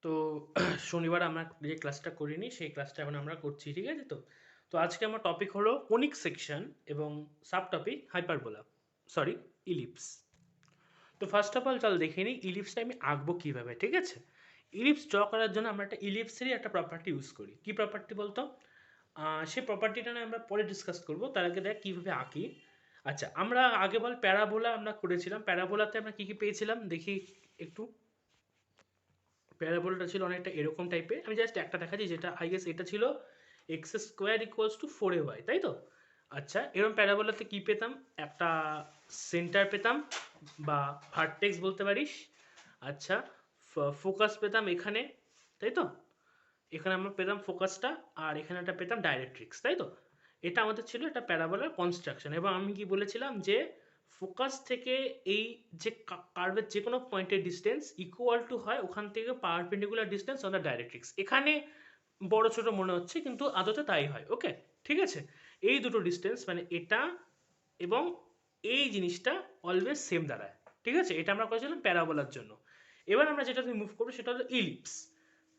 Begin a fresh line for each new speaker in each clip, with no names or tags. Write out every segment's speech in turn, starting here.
তো শনিবার আমরা যে ক্লাসটা করিনি সেই ক্লাসটা এখন আমরা করছি, ঠিক আছে? তো আজকে আমার টপিক হলো কোনিক সেকশন এবং sub topic hyperbola, sorry, ellipse. তো ফার্স্ট অফ অল চল দেখে নিই ইলিপসটা আমি আঁকবো কীভাবে, ঠিক আছে? ইলিপস ড্র করার জন্য আমরা একটা ইলিপসেরই একটা প্রপার্টি ইউজ করি। কী প্রপার্টি বলতো? সেই প্রপার্টিটা না আমরা পরে ডিসকাস করবো, তার আগে দেখ কীভাবে আঁকি। আচ্ছা, আমরা আগে বল প্যারাবোলা আমরা করেছিলাম। প্যারাবোলাতে আমরা কী কী পেয়েছিলাম দেখি একটু। প্যারাবোলাটা ছিল অনেকটা এরকম টাইপের। আমি জাস্ট একটা দেখাচ্ছি, যেটা আই গেস এটা ছিল x square equals two 4ay, তাই তো? আচ্ছা, এরকম প্যারাবোলাতে কী পেতাম? একটা সেন্টার পেতাম বা ভার্টেক্স বলতে পারিস। আচ্ছা, ফোকাস পেতাম এখানে, তাই তো? এখানে আমরা পেতাম ফোকাসটা, আর এখানে একটা পেতাম ডাইরেক্ট্রিক্স, তাই তো? এটা আমাদের ছিল একটা প্যারাবোলার কনস্ট্রাকশন। এবং আমি কি বলেছিলাম যে ফোকাস থেকে এই যে কার্ভের যে কোনো পয়েন্টের ডিস্টেন্স ইকুয়াল টু হয় ওখান থেকে perpendicular distance on the directrix. এখানে বড় ছোট মনে হচ্ছে কিন্তু আদতে তাই হয়। ওকে, ঠিক আছে? এই দুটো ডিস্টেন্স মানে এটা এবং এই জিনিসটা অলওয়েজ সেম দাঁড়ায়, ঠিক আছে? এটা আমরা করেছিলাম প্যারাবোলার জন্য। এবার আমরা যেটা মুভ করবো সেটা হলো ইলিপস।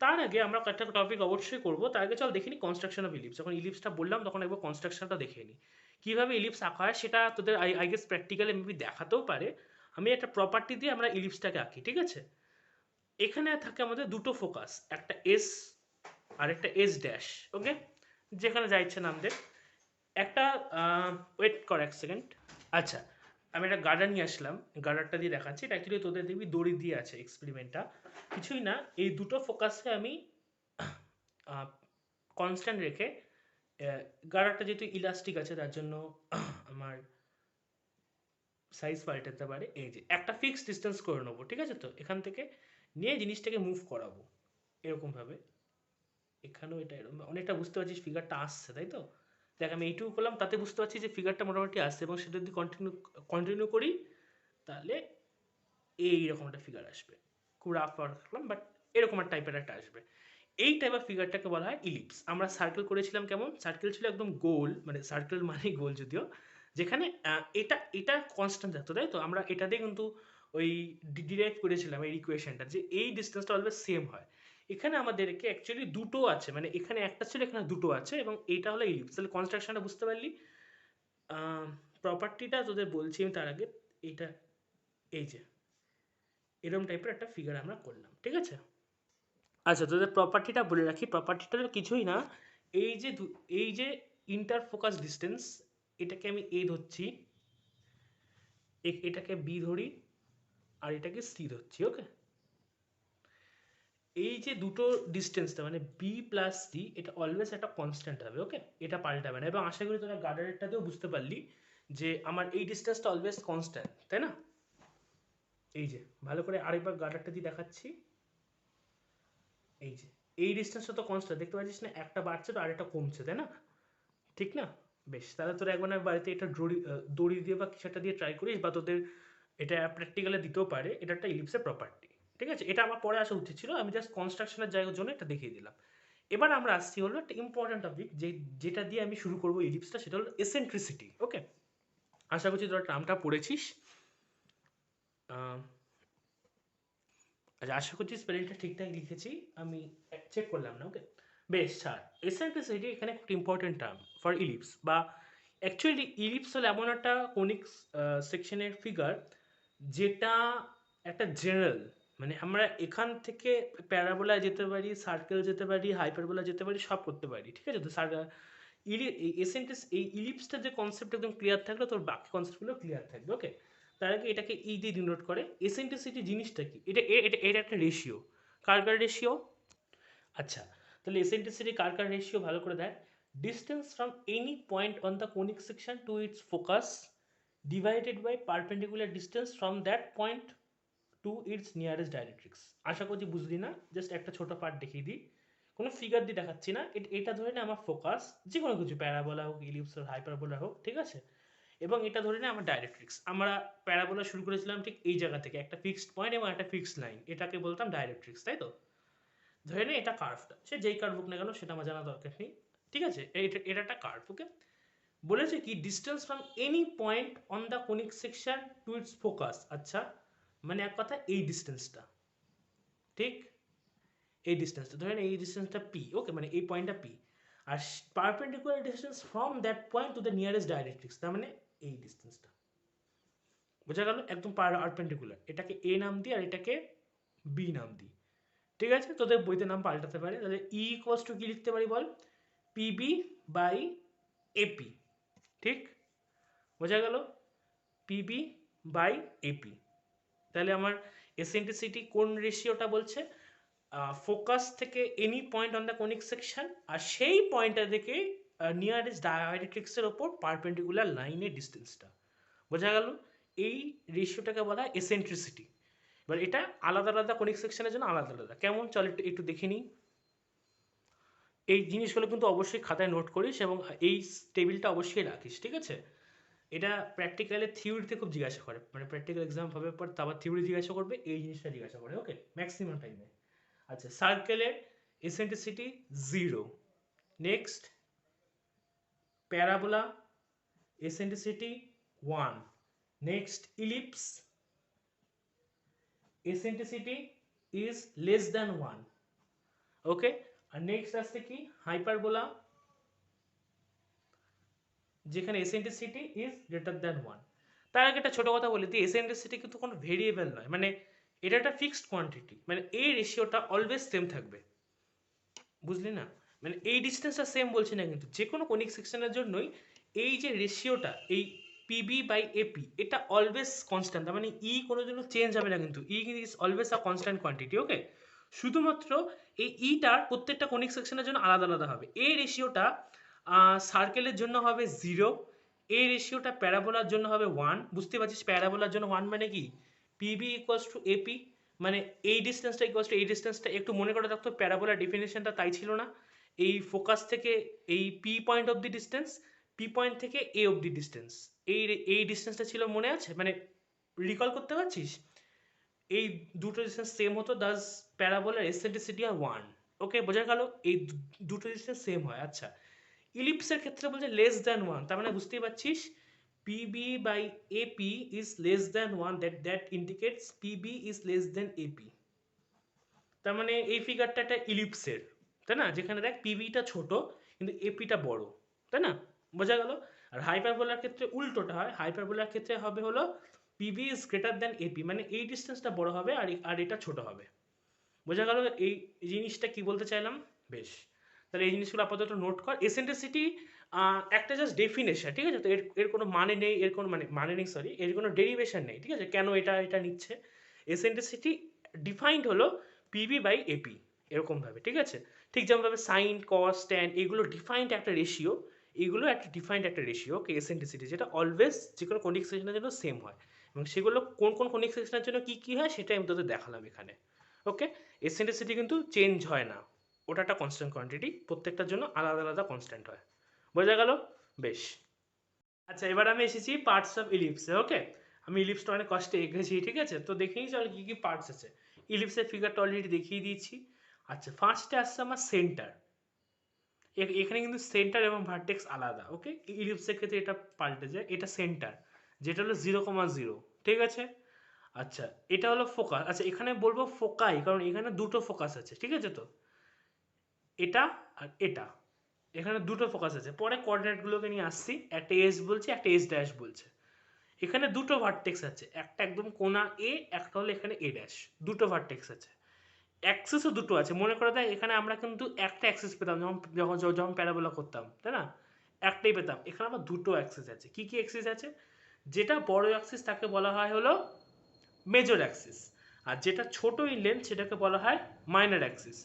তার আগে আমরা একটা টপিক অবশ্যই করবো, তার আগে চল দেখে নিই কনস্ট্রাকশন অফ ইলিপস। যখন ইলিপসটা বললাম তখন একবার কনস্ট্রাকশনটা দেখে নিই কীভাবে ইলিপস আঁকা হয়। সেটা তোদের আই গেস প্র্যাকটিক্যালি মেবি দেখাতেও পারে। আমি একটা প্রপার্টি দিয়ে আমরা ইলিপসটাকে আঁকি, ঠিক আছে? এখানে থাকে আমাদের দুটো ফোকাস, একটা এস আর একটা এস ড্যাশ। ওকে, যেখানে যা ইচ্ছে নাম দে। একটা ওয়েট কর এক সেকেন্ড। আচ্ছা, আমি একটা গার্ডার নিয়ে আসলাম, গার্ডারটা দিয়ে দেখাচ্ছি। এটা অ্যাকচুয়ালি তোদের দেখবি দড়ি দিয়ে আছে এক্সপেরিমেন্টটা, কিছুই না। এই দুটো ফোকাসে আমি কনস্ট্যান্ট রেখে, গার্ডারটা যেহেতু ইলাস্টিক আছে তার জন্য আমার সাইজ পাল্টাতে পারে। এই যে একটা ফিক্সড ডিস্টেন্স করে নেবো, ঠিক আছে? তো এখান থেকে নিয়ে জিনিসটাকে মুভ করাবো এরকমভাবে। এখানেও এটা এরকম অনেকটা বুঝতে পারছিস ফিগারটা আসছে, তাই তো? দেখ আমি এইটুকু করলাম, তাতে বুঝতে পারছি যে ফিগারটা মোটামুটি আসছে। এবং সেটা যদি কন্টিনিউ করি তাহলে এইরকম একটা ফিগার আসবে। খুব রাফ রাখলাম, বাট এরকম একটা টাইপের একটা আসবে। এই টাইপের ফিগারটাকে বলা হয় ইলিপস। আমরা সার্কেল করেছিলাম, কেমন সার্কেল ছিল? একদম গোল, মানে সার্কেল মানেই গোল যদিও, যেখানে এটা এটা কনস্ট্যান্ট থাকতো, তাই তো? আমরা এটা দিয়ে কিন্তু ওই ডিরাইভ করেছিলাম এই ইকুয়েশনটা, যে এই ডিস্টেন্সটা অলওয়েজ সেম হয়। এখানে আমাদেরকে অ্যাকচুয়ালি দুটো আছে, মানে এখানে একটা ছিল, এখানে দুটো আছে, এবং এইটা হলো ইলিপস। তাহলে কনস্ট্রাকশনটা বুঝতে পারলি। প্রপার্টিটা তোদের বলছি আমি তার আগে। এইটা এই যে এরকম টাইপের একটা ফিগার আমরা করলাম, ঠিক আছে? আচ্ছা, তোদের প্রপার্টিটা বলে রাখি। প্রপার্টিটা কিছুই না, এই যে এই যে ইন্টার ফোকাস ডিস্টেন্স, এটাকে আমি এ ধরছি, এটাকে বি ধরি, আর এটাকে সি ধরছি। ওকে, এই যে দুটো ডিস্টেন্সটা মানে বি প্লাস সি, এটা অলওয়েজ একটা কনস্ট্যান্ট হবে। ওকে, এটা পাল্টাবে না। এবং আশা করি তোরা গার্ডারেরটাতেও বুঝতে পারলি যে আমার এই ডিস্টেন্সটা অলওয়েজ কনস্ট্যান্ট, তাই না? এই যে ভালো করে আরেকবার গার্ডারটা দিয়ে দেখাচ্ছি। এই যে এই ডিস্টেন্সটা তো কনস্ট্যান্ট, দেখতে পাচ্ছিস না? একটা বাড়ছে তো আরেকটা কমছে, তাই না? ঠিক না? বেশ, তাহলে তোরা একবার না বাড়িতে এটা দড়ি দিয়ে বা কিছু একটা দিয়ে ট্রাই করিস, বা তোদের এটা প্র্যাকটিক্যালে দিতেও পারে। এটা একটা ইলিপসের প্রপার্টি, ঠিক আছে? এটা আমার পরে আসা উচিত ছিল, আমি জাস্ট কনস্ট্রাকশনের জায়গার জন্য এটা দেখিয়ে দিলাম। এবার আমরা আসছি হলো একটা ইম্পর্টেন্ট টপিক, যেটা দিয়ে আমি শুরু করবো ইলিপসটা, সেটা হলো এসেন্ট্রিসিটি। ওকে, আশা করছি তোরা টার্মটা পড়েছিস। আচ্ছা, আশা করছি স্পেলিংটা ঠিকঠাক লিখেছি। আমি চেক করলাম না। ওকে, বেশ, ছাড়। এসেন্ট্রিসিটি এখানে একটা ইম্পর্টেন্ট টার্ম ফর ইলিপস, বা অ্যাকচুয়ালি ইলিপস হলো এমন একটা কোনিক সেকশনের ফিগার যেটা একটা জেনারেল, মানে আমরা এখান থেকে প্যারাবোলায় যেতে পারি, সার্কেল যেতে পারি, হাইপারবোলা যেতে পারি, সব করতে পারি, ঠিক আছে? তো এই ইলিপসটা যে কনসেপ্ট একদম ক্লিয়ার থাকলে তোর বাকি কনসেপ্টগুলো ক্লিয়ার থাকবে। ওকে, তার আগে এটাকে ই দিয়ে ডিনোট করে। এসেন্ট্রিসিটি জিনিসটা কি? এটা একটা রেশিও। কার রেশিও? আচ্ছা, তাহলে এসেন্ট্রিসিটি কার রেশিও ভালো করে দেখ। Distance from any point on the conic section to its focus divided by perpendicular distance from that point to its nearest directrix. আশা করছি বুঝলি না? জাস্ট একটা ছোট পার্ট দেখিয়ে দিই, কোনো ফিগার দিয়ে দেখাচ্ছি না। এটা ধরে না আমার ফোকাস, যে কোনো কিছু, প্যারাবোলা হোক, ইলিপস হোক, হাইপারবোলা হোক, ঠিক আছে? এবং এটা ধরে না আমার ডাইরেক্ট্রিক্স। আমরা প্যারাবোলা শুরু করেছিলাম ঠিক এই জায়গা থেকে, একটা ফিক্সড পয়েন্ট এবং একটা ফিক্সড লাইন, এটাকে বলতাম ডাইরেক্ট্রিক্স, তাই তো? ধরে নে এটা কার্ভটা, সে যেই কার্ভ হোক না কেন সেটা আমার জানা দরকার নেই, ঠিক আছে? এটা একটা কার্ভ। ওকে, বলেছে কি distance from any point on the conic section to its focus. আচ্ছা, মানে এক কথা এই ডিস্টেন্সটা, ঠিক? এই ডিস্টেন্সটা ধরেন এই ডিস্টেন্সটা পি, ওকে, মানে এই পয়েন্টটা P, R perpendicular distance from that point to the nearest directrix, তার মানে এই ডিস্টেন্সটা, বোঝা গেল, একদম পারপেন্ডিকুলার, এটাকে এ নাম দিই আর এটাকে বি নাম দিই, ঠিক আছে। তোদের বইতে নাম পাল্টাতে পারে, তাহলে ই ইকুয়ালস টু কি লিখতে পারি বল, পিবি বাই এপি, ঠিক, বোঝা গেল, পিবি বাই এপি। তাহলে আমার এসেন্ট্রিসিটি কোন রেশিওটা বলছে, ফোকাস থেকে any point on the conic section, আর সেই পয়েন্টটা থেকে নিয়ারেস্ট ডাইরেক্ট্রিক্সের ওপর পারপেন্ডিকুলার লাইনের ডিস্টেন্সটা, বোঝা গেল। এই রেশিওটাকে বলা হয় এসেন্ট্রিসিটি। এবার এটা আলাদা আলাদা কনিক সেকশনের জন্য আলাদা আলাদা, কেমন চল একটু একটু দেখে নিই। এই জিনিসগুলো কিন্তু অবশ্যই খাতায় নোট করিস এবং এই টেবিলটা অবশ্যই রাখিস, ঠিক আছে। এটা প্র্যাকটিক্যালে থিওরিতে খুব জিজ্ঞাসা করে, মানে প্র্যাকটিক্যাল এক্সাম হবে পর তারপর থিওরি জিজ্ঞাসা করবে, এই জিনিসটা জিজ্ঞাসা করে, ওকে, ম্যাক্সিমাম টাইমে। আচ্ছা, সার্কেলের eccentricity 0, next parabola eccentricity 1, next ellipse eccentricity is less than 1, okay, আর নেক্সট আসছে কি হাইপারবোলা, যেখানে eccentricity is greater than 1। তার আগে একটা ছোট কথা বলি দিই, eccentricity কিন্তু কোনো ভেরিয়েবল নয়, মানে এটা একটা ফিক্সড কোয়ান্টিটি, মানে এই রেশিওটা অলওয়েজ সেম থাকবে, বুঝলি না, মানে এই ডিস্টেন্সটা সেম বলছি না, কিন্তু যে কোনো কনিক সেকশনের জন্যই এই যে রেশিওটা, এই পিবি বাই এপি, এটা অলওয়েজ কনস্ট্যান্ট, তার মানে ই কোনো জন্য চেঞ্জ হবে না, কিন্তু e is always a constant quantity, okay. শুধুমাত্র এই ইটার প্রত্যেকটা কনিক সেকশনের জন্য আলাদা আলাদা হবে। এই রেশিওটা সার্কেলের জন্য হবে 0, এই রেশিওটা প্যারাবোলার জন্য হবে 1, বুঝতে পারছিস, প্যারাবোলার জন্য 1 মানে কি, পিবি ইকুয়ালস টু এপি, মানে এই ডিস্টেন্সটা ইকুয়ালস টু এই ডিস্টেন্সটা, একটু মনে করে রাখতো প্যারাবোলার ডেফিনেশনটা তাই ছিল না, এই ফোকাস থেকে এই P point of the distance, P point থেকে এ অফ দি ডিস্টেন্স, এই ডিস্টেন্সটা ছিল, মনে আছে, মানে রিকল করতে পারছিস, এই দুটো ডিস্টেন্স সেম হতো, দাস প্যারাবোলার এসেন্ট্রিসিটি আর 1, ওকে, বোঝা গেল, এই দুটো ডিস্টেন্স সেম হয়। আচ্ছা, ইলিপসের ক্ষেত্রে বলছে লেস দ্যান 1, তার মানে বুঝতেই পারছিস PB by AP is less than 1, that indicates PB is less than AP, তার মানে এই ফিগারটা একটা ইলিপসের, তাই না, যেখানে দেখ পিবিটা ছোট কিন্তু এপিটা বড়, তাই না, বোঝা গেল। আর হাইপারবোলার ক্ষেত্রে উল্টোটা হয়, হাইপারবোলার ক্ষেত্রে হবে হলো PB is greater than AP, মানে এই ডিস্টেন্সটা বড় হবে আর এটা ছোট হবে, বোঝা গেল। এই জিনিসটা কি বলতে চাইলাম, বেশ, তাহলে এই জিনিসগুলো আপাতত নোট কর। এসেন্ট্রিসিটি একটা জাস্ট ডেফিনেশন, ঠিক আছে, তো এর কোনো মানে নেই, এর কোনো মানে নেই, সরি, এর কোনো ডেরিভেশন নেই, ঠিক আছে, কেন এটা নিচ্ছে। এসেন্ট্রিসিটি ডিফাইন্ড হলো পিবি বাই এপি, এরকমভাবে, ঠিক আছে, ঠিক যেমনভাবে সাইন কস ট্যান এগুলো ডিফাইন্ড একটা রেশিও, এগুলো একটা ডিফাইন্ড একটা রেশিও, ওকে, এসেন্ট্রিসিটি, যেটা অলওয়েজ যে কোনো কনিক সেকশনের জন্য সেম হয়, এবং সেগুলো কোন কোন কনিক সেকশনের জন্য কী কী হয় সেটা আমি তোদের দেখালাম এখানে, ওকে। এসেন্ট্রিসিটি কিন্তু চেঞ্জ হয় না, ওটা একটা কনস্ট্যান্ট কোয়ান্টিটি, প্রত্যেকটার জন্য আলাদা আলাদা কনস্ট্যান্ট হয়, বোঝা গেল, বেশ। আচ্ছা, এবার আমি এসেছি পার্টস অফ ইলিপসে, ওকে, আমি ইলিপসটা অনেক কষ্টে এঁকেছি, ঠিক আছে, তো দেখেই চল কী কী পার্টস আছে। ইলিপসের ফিগারটা অলরেডি দেখিয়ে দিয়েছি। আচ্ছা, ফার্স্টে আসছে আমার সেন্টার, এখানে কিন্তু সেন্টার এবং ভার্টেক্স আলাদা, ওকে, ইলিপসের ক্ষেত্রে এটা পাল্টে যায়, এটা সেন্টার, যেটা হলো 0,0, ঠিক আছে। আচ্ছা, এটা হলো ফোকাস, আচ্ছা এখানে বলবো ফোকাই, কারণ এখানে দুটো ফোকাস আছে, ঠিক আছে, তো এটা আর এটা, এখানে দুটো ফোকাস আছে, পরে কোঅর্ডিনেটগুলোকে নিয়ে আসছি, একটা এস বলছে একটা এস ড্যাশ বলছে, এখানে দুটো ভার্টেক্স আছে, একটা একদম কোনা এ, একটা হলো এখানে এ ড্যাশ, দুটো ভার্টেক্স আছে, অ্যাক্সেসও দুটো আছে, মনে করে দেয় এখানে আমরা কিন্তু একটা অ্যাক্সেস পেতাম যখন প্যারাবোলা করতাম, তাই না, একটাই পেতাম, এখানে আবার দুটো অ্যাক্সেস আছে, কি কি অ্যাক্সেস আছে, যেটা বড় অ্যাক্সিস তাকে বলা হয় হলো মেজর অ্যাক্সিস, আর যেটা ছোট ইন লেন্থ সেটাকে বলা হয় মাইনর অ্যাক্সিস।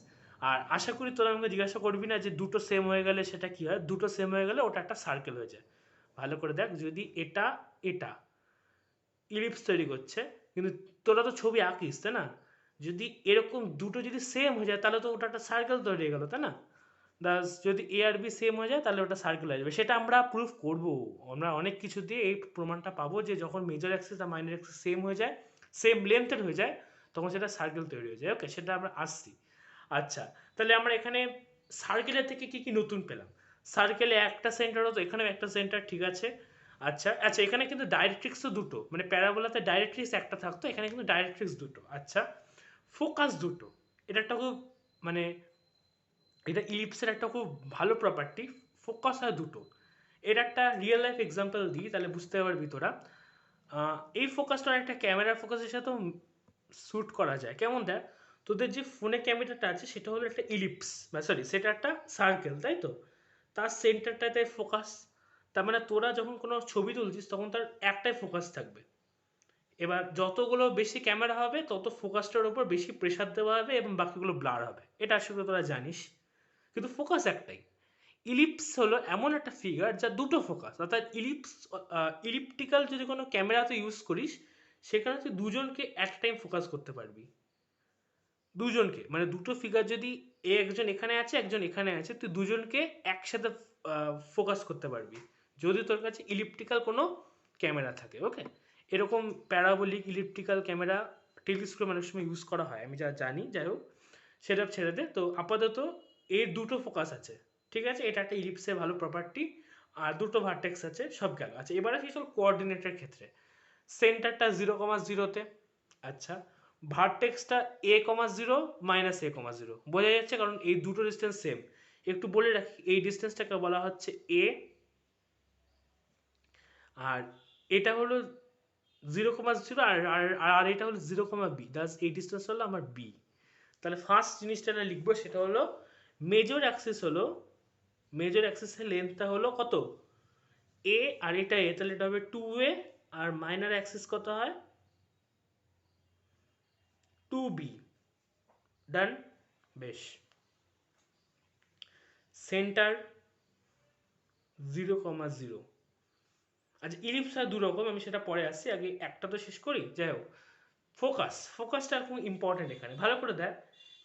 আর আশা করি তোরা আমাকে জিজ্ঞাসা করবি না যে দুটো সেম হয়ে গেলে সেটা কি হয়, দুটো সেম হয়ে গেলে ওটা একটা সার্কেল হয়ে যায়। ভালো করে দেখ, যদি এটা এটা ইলিপস তৈরি করছে, কিন্তু তোরা তো ছবি আঁকিস, তাই না, যদি এরকম দুটো যদি সেম হয়ে যায় তাহলে তো ওটা একটা সার্কেল তৈরি হয়ে গেল, তাই না, দাস যদি এ আর বি সেম হয়ে যায় তাহলে ওটা সার্কেল হয়ে যাবে, সেটা আমরা প্রুফ করব, আমরা অনেক কিছু দিয়ে এই প্রমাণটা পাবো যে যখন মেজর অ্যাক্সিস আর মাইনর অ্যাক্সিস সেম হয়ে যায়, সেম লেন্থের হয়ে যায়, তখন সেটা সার্কেল তৈরি হয়ে যায়, ওকে, সেটা আমরা আসছি। আচ্ছা, তাহলে আমরা এখানে সার্কেলের থেকে কি কি নতুন পেলাম, সার্কেলে একটা সেন্টার হতো, এখানেও একটা সেন্টার, ঠিক আছে। আচ্ছা আচ্ছা, এখানে কিন্তু ডাইরেক্ট্রিক্সও দুটো, মানে প্যারাবোলাতে ডাইরেক্ট্রিক্স একটা থাকতো, এখানে কিন্তু ডাইরেক্ট্রিক্স দুটো। আচ্ছা, ফোকাস দুটো, এটা একটা খুব মানে এটা ইলিপসের একটা খুব ভালো প্রপার্টি, ফোকাস হয় দুটো। এর একটা রিয়েল লাইফ এক্সাম্পল দিই, তাহলে বুঝতে পারবি তোরা। এই ফোকাসটা একটা ক্যামেরার ফোকাসের সাথেও শ্যুট করা যায়। কেমন দেখ, তোদের যে ফোনে ক্যামেরাটা আছে সেটা হলো একটা ইলিপস, বা সরি সেটা একটা সার্কেল, তাই তো? তার সেন্টারটাতে ফোকাস। তার মানে তোরা যখন কোনো ছবি তুলছিস তখন তার একটাই ফোকাস থাকবে। এবার যতগুলো বেশি ক্যামেরা হবে তত ফোকাসটার উপর বেশি প্রেশার দেওয়া হবে এবং বাকিগুলো ব্লার হবে, এটা আসলে তোরা জানিস। কিন্তু ফোকাস একটাই। ইলিপস হলো এমন একটা ফিগার যা দুটো ফোকাস, অর্থাৎ ইলিপ্টিক্যাল যদি কোনো ক্যামেরাতে ইউজ করিস সেখানে তুই দুজনকে অ্যাট টাইম ফোকাস করতে পারবি। দুজনকে মানে দুটো ফিগার যদি একজন এখানে আছে একজন এখানে আছে, তুই দুজনকে একসাথে ফোকাস করতে পারবি যদি তোর কাছে ইলিপ্টিক্যাল কোনো ক্যামেরা থাকে। ওকে, এরকম প্যারাবোলিক ইলিপ্টিক্যাল ক্যামেরা টেলিস্কোপ অনেক সময় ইউজ করা হয়, আমি যা জানি। যাই হোক, সেটা ছেড়ে দে। তো আপাতত এর দুটো ফোকাস আছে, ঠিক আছে? এটা একটা ইলিপসের ভালো প্রপার্টি। আর দুটো ভার্টেক্স আছে, সব গেল। আচ্ছা, এবার আসি সব কোঅর্ডিনেটের ক্ষেত্রে। সেন্টারটা 0,0-তে। আচ্ছা, ভার্টেক্সটা a,0 -a,0 বোঝা যাচ্ছে কারণ এই দুটো ডিস্টেন্স সেম। একটু বলে রাখি, এই ডিস্টেন্সটাকে বলা হচ্ছে a, আর এটা হলো 0,0, আর আর আর এটা হলো 0,b, দাস এই ডিস্টেন্স হলো আমার b। তাহলে ফার্স্ট জিনিসটা লিখবো সেটা হলো মেজর অ্যাক্সিস হলো, মেজর অ্যাক্সিসের লেন্থটা হলো কত? a, আর এটা a, তাহলে এটা হবে 2a। আর মাইনর অ্যাক্সিস কত হয়? 2b। ডান। বেশ। সেন্টার 0,0। আচ্ছা, ইলিপস হয় দু রকম, আমি সেটা পরে আসছি, আগে একটা তো শেষ করি। যাই হোক, ফোকাসটা খুব ইম্পর্টেন্ট এখানে, ভালো করে দেখ।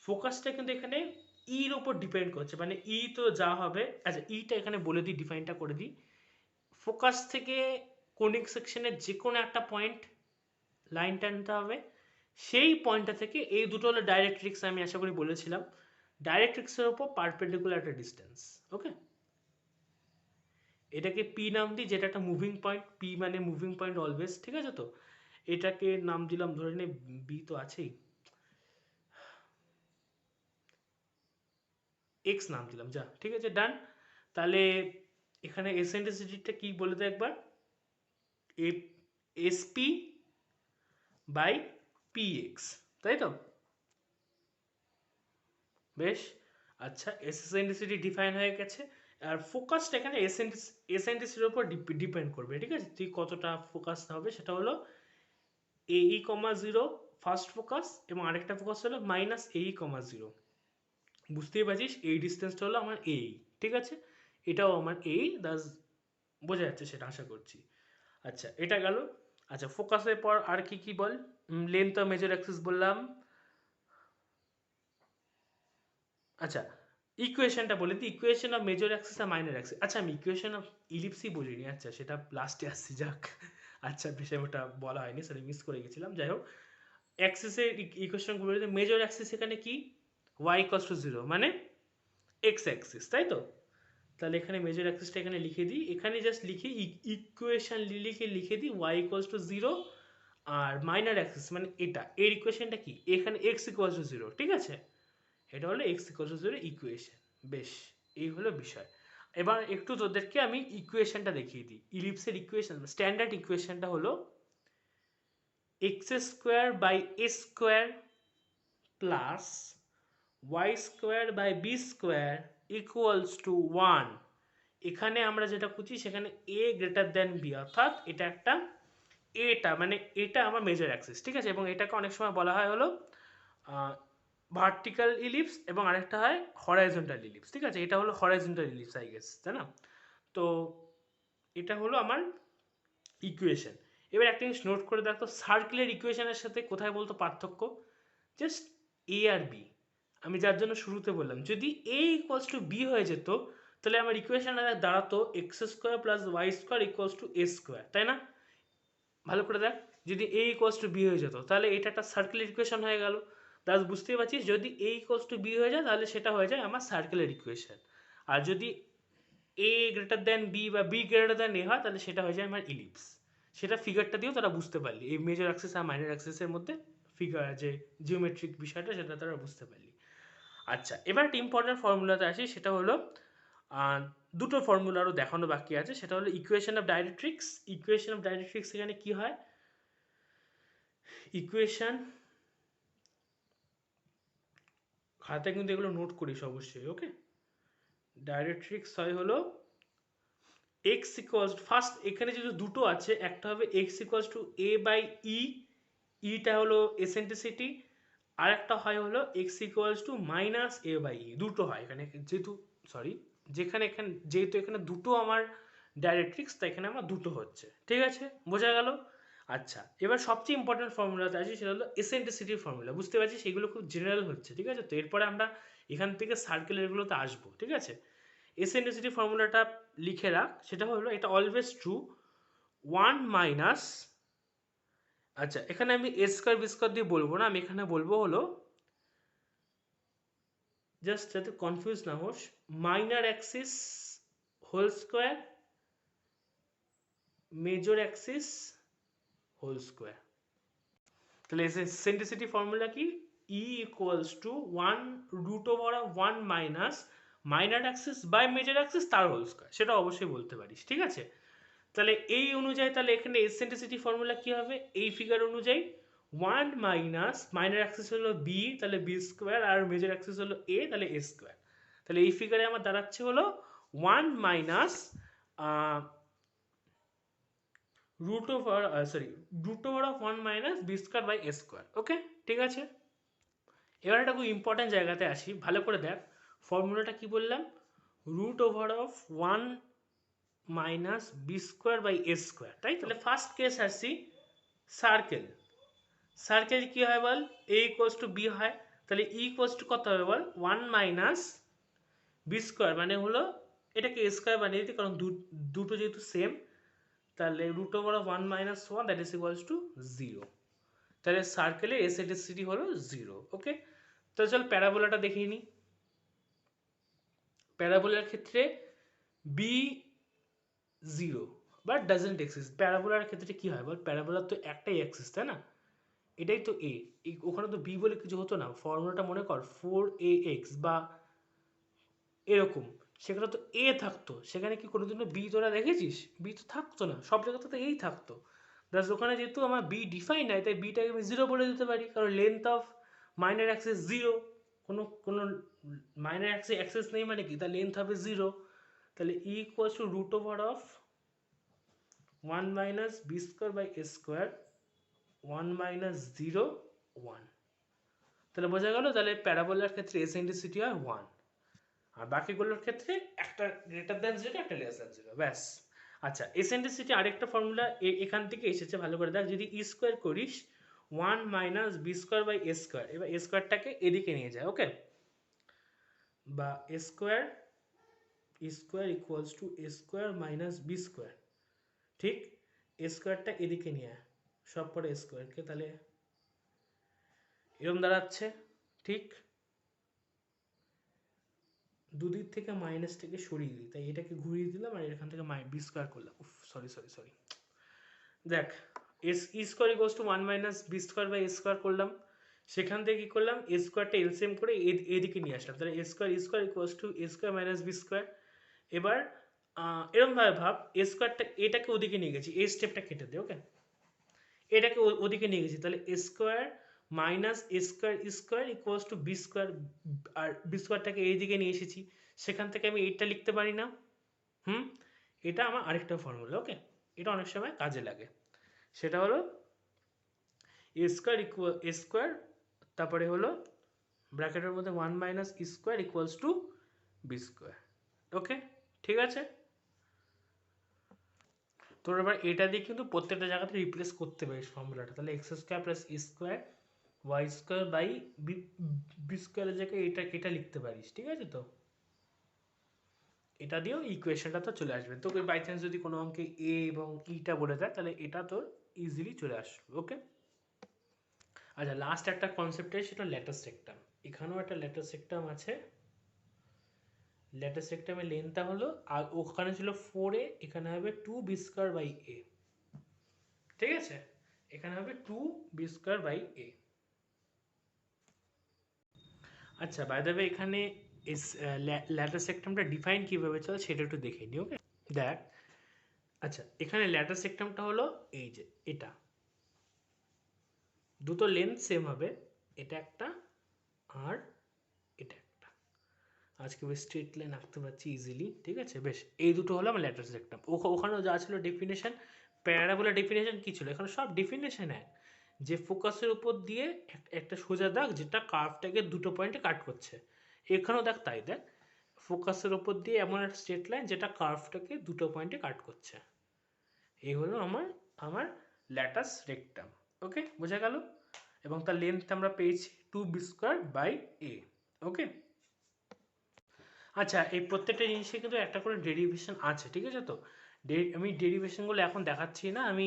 ফোকাসটা কিন্তু এখানে ইর ওপর ডিপেন্ড করছে, মানে ই তো যা হবে। আচ্ছা, ইটা এখানে বলে দিই, ডিফাইনটা করে দিই। ফোকাস থেকে কোনিক সেকশনের যে কোনো একটা পয়েন্ট লাইন টানতে হবে। সেই পয়েন্টটা থেকে এই দুটো হলো ডাইরেক্ট্রিক্স, আমি আশা করি বলেছিলাম। ডাইরেক্ট্রিক্সের ওপর পারপেন্ডিকুলার একটা ডিস্টেন্স। ওকে, এটাকে পি নাম দিই, যেটা একটা মুভিং পয়েন্ট। পি মানে মুভিং পয়েন্ট অলওয়েজ, ঠিক আছে? তো এটাকে নাম দিলাম, ধরে নে বি তো আছেই, এক্স নাম দিলাম, যা, ঠিক আছে, ডান। তাহলে এখানে এসেন্ট্রিসিটিটা কি বলে দে একবার। এসপি বাই পি এক্স, তাই তো? বেশ। আচ্ছা, এসেন্ট্রিসিটি ডিফাইন হয়ে গেছে। আর ফোকাসটা এখানে এসেন্ট্রিসিটির উপর ডিপেন্ড করবে, ঠিক আছে? তুই কতটা ফোকাস হবে সেটা হলো AE,0 ফার্স্ট ফোকাস, এবং আরেকটা ফোকাস হলো -AE,0। বুঝতেই পারছিস এই ডিস্টেন্সটা হলো আমার এই, ঠিক আছে? এটাও আমার এই, দাস বোঝা যাচ্ছে সেটা, আশা করছি। আচ্ছা, এটা গেল। আচ্ছা, ফোকাসের পর আর কি কি বল। লেন্থ অফ মেজর অ্যাক্সিস বললাম। আচ্ছা, ইকুয়েশনটা বলে দিই, ইকুয়েশন অফ মেজর অ্যাক্সিস আর মাইনর অ্যাক্সিস। আচ্ছা, আমি ইকুয়েশন অফ ইলিপসই বলিনি, আচ্ছা সেটা লাস্টে আসছি, যাক। আচ্ছা, বিষয় ওটা বলা হয়নি, সরি মিস করে গেছিলাম। যাই হোক, অ্যাক্সিসের ইকুয়েশন বলে দিই। মেজর অ্যাক্সিস এখানে কি? y=0 মানে এক্স অ্যাক্সিস, তাই তো? তাহলে এখানে মেজর অ্যাক্সিসটা এখানে লিখে দিই, এখানে জাস্ট লিখে ইকুয়েশন লিখে দিই y=0। আর মাইনর অ্যাক্সিস মানে এটা, এর ইকুয়েশনটা কি? এখানে x=0, ঠিক আছে? এটা হলো x=0 ইকুয়েশন। বেশ, এই হলো বিষয়। এবার একটু তোদেরকে আমি ইকুয়েশনটা দেখিয়ে দিই। ইলিপসের ইকুয়েশন, স্ট্যান্ডার্ড ইকুয়েশনটা হলো x² / a² plus y² / b² = 1। এখানে আমরা যেটা খুঁজি সেখানে a > b, অর্থাৎ এটা একটা, এটা মানে এটা আমার মেজর অ্যাক্সিস, ঠিক আছে? এবং এটাকে অনেক সময় বলা হয় হলো ভার্টিক্যাল ইলিপস, এবং আরেকটা হয় হরাইজন্টাল ইলিপস, ঠিক আছে? এটা হলো হরাইজন্টাল ইলিপস, আই গেস, তাই না? তো এটা হলো আমার ইকুয়েশন। এবার একটা জিনিস নোট করে দেখো, সার্কেলের ইকুয়েশনের সাথে কোথায় বলতো পার্থক্য? Just a R B. আমি যার জন্য শুরুতে বললাম, যদি a=b হয়ে যেত তাহলে আমার ইকুয়েশনটা দাঁড়াতো x² + y² = a², তাই না? ভালো করে দেখ, যদি a=b হয়ে যেত তাহলে এটা একটা সার্কেলের ইকুয়েশন হয়ে গেল। দাস বুঝতেই পারছিস, যদি a=b হয়ে যায় তাহলে সেটা হয়ে যায় আমার সার্কেলের ইকুয়েশন। আর যদি a > b বা b > a হয় তাহলে সেটা হয়ে যায় আমার ইলিপস। সেটা ফিগারটা দিয়েও তারা বুঝতে পারলি, এই মেজর অ্যাক্সিস আর মাইনর অ্যাক্সিসের মধ্যে ফিগার যে জিওমেট্রিক বিষয়টা সেটা তারা বুঝতে পারলি। আচ্ছা, এবার একটা ইম্পর্টেন্ট ফর্মুলাতে আসি, সেটা হলো দুটো ফর্মুলা আরও দেখানো বাকি আছে, সেটা হলো equation of directrix. Equation of directrix এখানে কি হয়, ইকুয়েশন, খাতে কিন্তু এগুলো নোট করিস অবশ্যই, ওকে। ডাইরেক্ট্রিক্স হয় হলো এক্স ইকুয়ালস, ফার্স্ট এখানে যেহেতু দুটো আছে, একটা হবে x equals to a by e, ইটা হলো এসেন্ট্রিসিটি, আর একটা হয় হলো x equals to minus a by e, দুটো হয় এখানে যেহেতু, সরি, এখানে যেহেতু এখানে দুটো আমার ডাইরেক্ট্রিক্স, তাই এখানে আমার দুটো হচ্ছে, ঠিক আছে, বোঝা গেল। আচ্ছা, এবার সবচেয়ে ইম্পর্টেন্ট ফর্মুলাতে আছে, সেটা হলো এসেন্ট্রিসিটির ফর্মুলা। বুঝতে পারছি সেগুলো খুব জেনারেল হচ্ছে, ঠিক আছে, তো এরপরে আমরা এখান থেকে সার্কেলের এগুলোতে আসবো, ঠিক আছে। এসেন্ট্রিসিটি ফর্মুলাটা লিখে রাখ, সেটা হলো এটা অলওয়েজ ট্রু, ওয়ান মাইনাস, আচ্ছা এখানে আমি এ স্কোয়ার বি স্কোয়ার দিয়ে বলবো না, আমি এখানে বলবো হলো, জাস্ট যাতে কনফিউজ না হোস, minor axis whole square major axis whole square. তাহলে এসেন্ট্রিসিটি ফর্মুলা কি, e equals to one root over of one minus minor axis by major axis তার হোল স্কোয়ার, সেটা অবশ্যই বলতে পারিস, ঠিক আছে। তাহলে এই অনুযায়ী তাহলে এখানে এসেন্ট্রিসিটি ফর্মুলা কি হবে, এই ফিগার অনুযায়ী ওয়ান মাইনাস মাইনর অ্যাক্সিস হলো বি, তাহলে বি স্কোয়ার, আর মেজর অ্যাক্সিস হলো এ, তাহলে এ স্কোয়ার। তাহলে এই ফিগারে আমার দাঁড়াচ্ছে হলো one minus root over, sorry, root over of one minus B square by A square, okay, ঠিক আছে। এবার একটা খুব ইম্পর্টেন্ট জায়গাতে আসি, ভালো করে দেখ ফর্মুলাটা কি বললাম, root over of one minus B square by A square, তাই। তাহলে ফার্স্ট কেস আসছি, সার্কেল, সার্কেল কি হয় বল, এ ইকুয়ালস টু বি হয়, তাহলে ই ইকুয়ালস টু কত হবে বল, ওয়ান মাইনাস বি স্কোয়ার, মানে হলো এটাকে এ স্কোয়ার বানিয়ে দিতে, কারণ দুটো যেহেতু সেম, তাহলে root over of one minus one that is equals to zero. তাহলে সার্কেলে এসেন্ট্রিসিটি হলো জিরো, ওকে। তো চল প্যারাবোলাটা দেখিয়ে নিই। প্যারাবোলার ক্ষেত্রে বি জিরো বা ডাজেন্ট এক্সিস্ট, প্যারাবোলার ক্ষেত্রে কি হয় বল, প্যারাবোলার তো একটাই অ্যাক্সিস, তাই না, এটাই তো এ, ওখানে তো বি বলে কিছু হতো না, ফর্মুলাটা মনে কর ফোর এ এক্স বা এরকম, সেখানে তো এ থাকতো, সেখানে কি কোনোদিনও বি তোরা দেখেছিস, বি তো থাকতো না, সব জায়গাতে তো এই থাকতো। দ্যাটস ওখানে যেহেতু আমার বি ডিফাইন নাই, তাই বিটাকে আমি জিরো বলে দিতে পারি, কারণ length of minor axis zero, কোনো মাইনার অ্যাক্সিস নেই মানে কি, তার লেন্থ হবে জিরো। তাহলে E equals to root over of one minus B square by A square, one minus zero one. তাহলে বোঝা গেল, তাহলে প্যারাবোলার ক্ষেত্রে এসেন্ট্রিসিটি হয় ওয়ান, আর বাকিগুলোর ক্ষেত্রে একটা গ্রেটার দ্যান জিরো, একটা লেস দ্যান জিরো, ব্যাস। আচ্ছা, এসেন্ট্রিসিটি আরেকটা ফর্মুলা এখান থেকে এসেছে, ভালো করে দেখ, যদি ই স্কোয়ার করিস one minus B square by A square, এবার এ স্কোয়ারটাকে এদিকে নিয়ে যায়, ওকে, বা a square equals to a square minus B square, ঠিক, এ স্কোয়ারটা এদিকে নিয়ে আয়, সব পরে এ স্কোয়ারকে, তাহলে এরকম দাঁড়াচ্ছে, ঠিক, দুদিক থেকে মাইনাস থেকে সরিয়ে দিই, তাই এটাকে ঘুরিয়ে দিলাম, আর এখান থেকে বি স্কোয়ার করলাম, সরি, দেখ, S E square equals to one minus B square by A square করলাম, সেখান থেকে কি করলাম, এ স্কোয়ারটা এলসিএম করে এদিকে নিয়ে আসলাম, তাহলে a square equals to a square minus B square. এবার এরকমভাবে ভাব, এ স্কোয়ারটা এটাকে ওদিকে নিয়ে গেছি, এই স্টেপটা কেটে দে, ওকে, এটাকে ওদিকে নিয়ে গেছি, তাহলে a square minus A square equals to b square, আর বি স্কোয়ারটাকে এইদিকে নিয়ে এসেছি, সেখান থেকে আমি এইটা লিখতে পারি না, হুম, এটা আমার আরেকটা ফর্মুলা, ওকে, এটা অনেক সময় কাজে লাগে, সেটা হলো এ স্কোয়ার, তারপরে হলো ব্র্যাকেটের মধ্যে one minus square equals to b square, okay, ঠিক আছে। তোর এবার এটা দিয়ে কিন্তু প্রত্যেকটা জায়গাতে রিপ্লেস করতে পারিস ফর্মুলাটা, তাহলে X square plus E square Y square by B স্কোয়ারের জায়গায় এটা লিখতে পারিস, ঠিক আছে, তো এটা দিয়েও ইকুয়েশনটা তো চলে আসবে, তোকে বাই চান্স যদি কোনো অঙ্কে এ এবং ইটা বলে দেয়, তাহলে এটা তোর ইজিলি চলে আসবে, ওকে। আচ্ছা, লাস্ট একটা কনসেপ্ট আছে, সেটা ল্যাটাস সেক্টাম, এখানেও একটা ল্যাটাস সেক্টাম আছে, ল্যাটাস সেক্টামের লেন্থটা হলো, আর ওখানে ছিল ফোর এ, এখানে হবে টু বি স্কোয়ার বাই এ, ঠিক আছে, এখানে হবে টু বি স্কোয়ার বাই এ। আচ্ছা, বাই দ্য ওয়ে এখানে ইস ল্যাটার সেক্টমটা ডিফাইন কিভাবে চলে সেটা একটু দেখে নিই। ওকে, দেখ। আচ্ছা, এখানে ল্যাটার সেক্টমটা হলো এই যে এটা, দুটো লেন্থ সেম হবে, এটা একটা আর এটা একটা। আজকে বেশ স্ট্রেট লাইন আঁকতে পারছি ইজিলি, ঠিক আছে? বেশ, এই দুটো হলো আমার ল্যাটার সেক্টম। ওখানেও যা ছিল ডেফিনেশন, প্যারাবোলার ডেফিনেশন কি ছিল, এখানে সব ডেফিনেশন এক, যে ফোকাসের উপর দিয়ে একটা সোজা দাগ যেটা কার্ভটাকে দুটো পয়েন্টে কাট করছে। এখানেও দেখ তাই, দেখ ফোকাসের উপর দিয়ে এমন একটা স্ট্রেট লাইন যেটা কার্ভটাকে দুটো পয়েন্টে কাট করছে। এই হলো আমার আমার ল্যাটাস রেক্টাম। ওকে, বোঝা গেল? এবং তার লেন্থ আমরা পেয়েছি 2b²/a। ওকে। আচ্ছা, এই প্রত্যেকটা জিনিসে কিন্তু একটা করে ডেরিভেশন আছে, ঠিক আছে? তো আমি ডেরিভেশনগুলো এখন দেখাচ্ছি না, আমি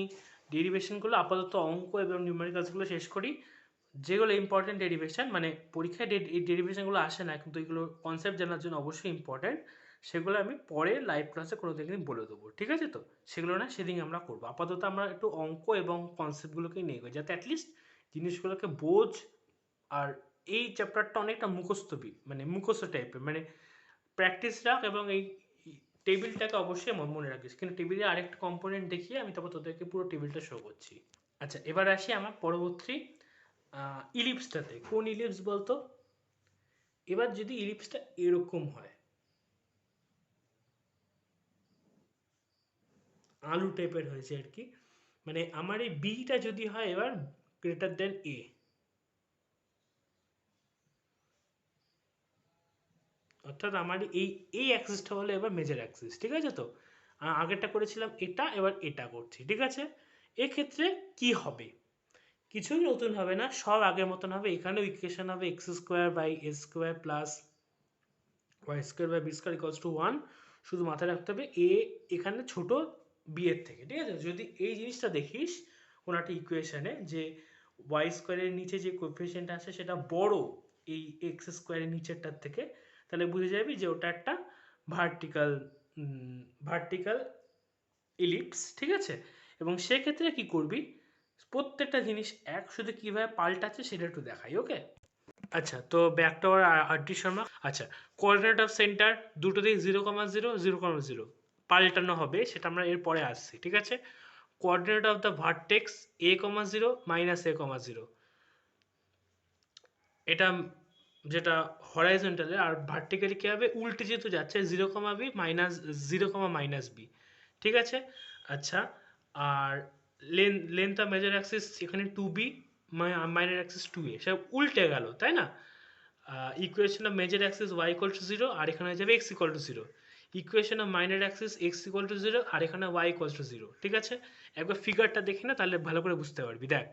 ডেরিভেশনগুলো আপাতত অঙ্ক এবং নিউমেরিক্যালসগুলো শেষ করি। যেগুলো ইম্পর্টেন্ট ডেরিভেশন, মানে পরীক্ষায় এই ডেরিভেশনগুলো আসে না কিন্তু এগুলো কনসেপ্ট জানার জন্য অবশ্যই ইম্পর্টেন্ট, সেগুলো আমি পরে লাইভ ক্লাসে কোনো দিন বলে দেবো, ঠিক আছে? তো সেগুলো না সেদিন আমরা করবো। আপাতত আমরা একটু অঙ্ক এবং কনসেপ্টগুলোকে নিয়ে গই, যাতে অ্যাটলিস্ট জিনিসগুলোকে বোঝ। আর এই চ্যাপ্টারটা অনেকটা মুখস্থ মানে মুখস্থ টাইপের, মানে প্র্যাকটিস রাখ এবং এই টেবিলটাকে অবশ্যই মনে রাখিস। কিন্তু টেবিলে আরেকটা কম্পোনেন্ট দেখিয়ে আমি তারপর তোদেরকে পুরো টেবিলটা শো করছি। আচ্ছা, এবার আসি আমার পরবর্তী ইলিপসটাতে। কোন ইলিপস বলতো? এবার যদি ইলিপসটা এরকম হয়, আলু টাইপের হয়েছে আর কি, মানে আমার এই বিটা যদি হয় এবার গ্রেটার দেন এ, অর্থাৎ আমার এই অ্যাক্সিসটা হলো এবার মেজর অ্যাক্সিস, ঠিক আছে? তো আগেরটা করেছিলাম এটা, এবার এটা করছি, ঠিক আছে? এক্ষেত্রে কি হবে? কিছুই নতুন হবে না, সব আগের মতন হবে। এখানেও ইকুয়েশন হবে x² / a² plus y² / b² = 1। শুধু মাথায় রাখতে হবে এ এখানে ছোট বি এর থেকে, ঠিক আছে? যদি এই জিনিসটা দেখিস কোনো একটা ইকুয়েশনে যে y² নিচে যে কোএফিসিয়েন্ট আছে সেটা বড় এই x² নিচেরটার থেকে, তাহলে বুঝে যাবি যে ওটা একটা ভার্টিক্যাল ভার্টিক্যাল ইলিপস, ঠিক আছে? এবং সেক্ষেত্রে কি করবি, প্রত্যেকটা জিনিস এক, শুধু কীভাবে পাল্টাচ্ছে সেটা একটু দেখাই। ওকে, আচ্ছা, তো back to our RD. Sharma. আচ্ছা, কোঅর্ডিনেট অফ সেন্টার দুটোতেই 0,0 0,0 পাল্টানো হবে, সেটা আমরা এর পরে আসছি, ঠিক আছে? Coordinate of the vertex a,0 -a,0, এটা যেটা হরাইজন্টালে, আর ভার্টিক্যালি কী হবে, উল্টে যেহেতু যাচ্ছে 0,b -0,-b, ঠিক আছে? আচ্ছা, আর লেন্থ অফ মেজর অ্যাক্সিস এখানে 2b, মাইনর অ্যাক্সিস 2a, সব উল্টে গেল, তাই না? Equation of major Axis y = 0, আর এখানে হয়ে যাবে x = 0। Equation of minor Axis x = 0, আর এখানে y = 0, ঠিক আছে? একবার ফিগারটা দেখি না, তাহলে ভালো করে বুঝতে পারবি। দেখ,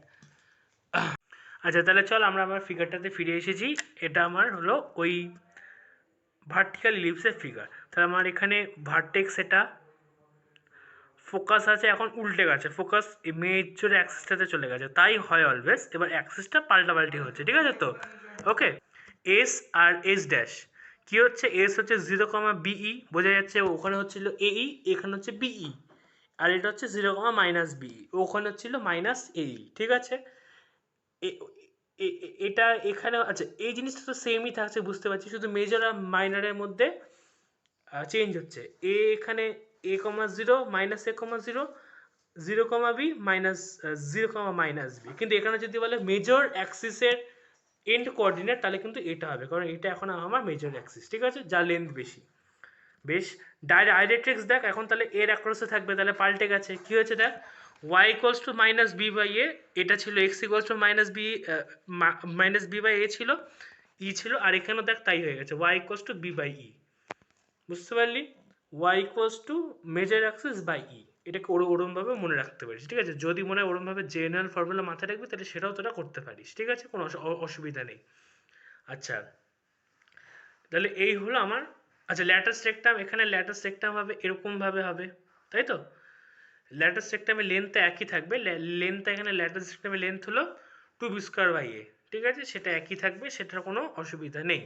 আচ্ছা তাহলে চল আমরা আমার ফিগারটাতে ফিরে এসেছি। এটা আমার হলো ওই ভার্টিক্যাল ইলিপসের ফিগার। তাহলে আমার এখানে ভার্টেক্স, এটা ফোকাস আছে, এখন উল্টে গেছে, ফোকাস মেজর অ্যাক্সিসটাতে চলে গেছে, তাই হয় অলওয়েজ। এবার অ্যাক্সিসটা পাল্টাপাল্টি হচ্ছে, ঠিক আছে? তো ওকে, এস আর এস ড্যাশ কী হচ্ছে, এস হচ্ছে 0,BE, বোঝা যাচ্ছে ওখানে হচ্ছিল AE, এখানে হচ্ছে BE, আর এটা হচ্ছে 0,-BE, ওখানে হচ্ছিল -AE, ঠিক আছে? এটা এখানে, আচ্ছা এই জিনিসটা তো সেমই থাকছে বুঝতে পারছি, শুধু মেজর আর মাইনরের মধ্যে চেঞ্জ হচ্ছে। এ এখানে a,0 -a,0, 0,b -0,-b, কিন্তু এখানে যদি বলে মেজর অ্যাক্সিসের এন্ড কোঅর্ডিনেট, তাহলে কিন্তু এটা হবে, কারণ এটা এখন আমার মেজর অ্যাক্সিস, ঠিক আছে? যা লেন্থ বেশি। বেশ, ডাইরেক্ট্রিক্স দেখ এখন, তাহলে এর অ্যাক্রসে থাকবে, তাহলে পাল্টে গেছে। কি হয়েছে দেখ, y = -b/a, এটা ছিল x = -b/a ছিল, e ছিল, আর এখানেও দেখ তাই হয়ে গেছে, y = b/e। বুঝতে পারলি? y = মেজর অ্যাক্সিস বাই ই। এটাকে ওরমভাবে মনে রাখতে পারিস, ঠিক আছে? যদি মনে হয় ওরমভাবে জেনারেল ফর্মুলা মাথায় রাখবি, তাহলে সেটাও তোরা করতে পারিস, ঠিক আছে? কোনো অসুবিধা নেই। আচ্ছা, তাহলে এই হলো আমার, আচ্ছা ল্যাটাস রেক্টাম, এখানে ল্যাটাস রেক্টাম হবে এরকমভাবে হবে, তাই তো? ল্যাটাস রেক্টামের লেন্থটা একই থাকবে, লেন্থটা এখানে ল্যাটাস রেক্টামের লেন্থ হলো 2b²/a, ঠিক আছে? সেটা একই থাকবে, সেটার কোনো অসুবিধা নেই।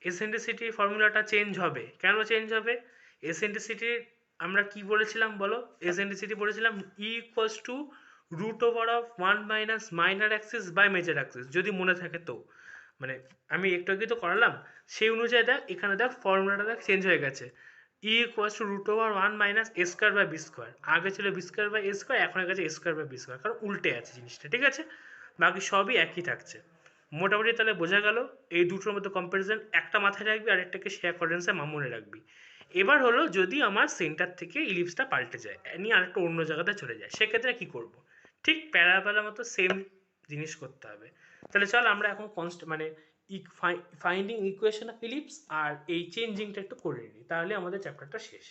এসেন্ট্রিসিটি ফর্মুলাটা চেঞ্জ হবে, কেন চেঞ্জ হবে? এসেন্ট্রিসিটির আমরা কি বলেছিলাম বলো? এসেন্ট্রিসিটি বলেছিলাম E = √1 - minor axis by major axis, যদি মনে থাকে তো। মানে আমি একটু আগে তো করালাম, সেই অনুযায়ী দেখ এখানে দেখ ফর্মুলাটা দেখ চেঞ্জ হয়ে গেছে। E equals to root over one minus A square by B square, আগে ছিল B square by A square, এখন হয়ে গেছে A square by B square, কারণ উল্টে আছে জিনিসটা, ঠিক আছে? বাকি সবই একই থাকছে। মোটামুটি তাহলে বোঝা গেল এই দুটোর মধ্যে কম্প্যারিজন, একটা মাথায় রাখবি আর একটাকে শেয়ার করেন্সে মনে রাখবি। এবার হলো যদি আমার সেন্টার থেকে ইলিপসটা পাল্টে যায়, নিয়ে আরেকটা অন্য জায়গাতে চলে যায়, সেক্ষেত্রে কি করব? ঠিক প্যারাবোলার মতো সেম জিনিস করতে হবে। তাহলে চল আমরা এখন মানে ফাইন্ডিং ইকুয়েশন অফ ইলিপস আর এই চেঞ্জিংটা একটু করে নিই, তাহলে আমাদের চ্যাপ্টারটা শেষ।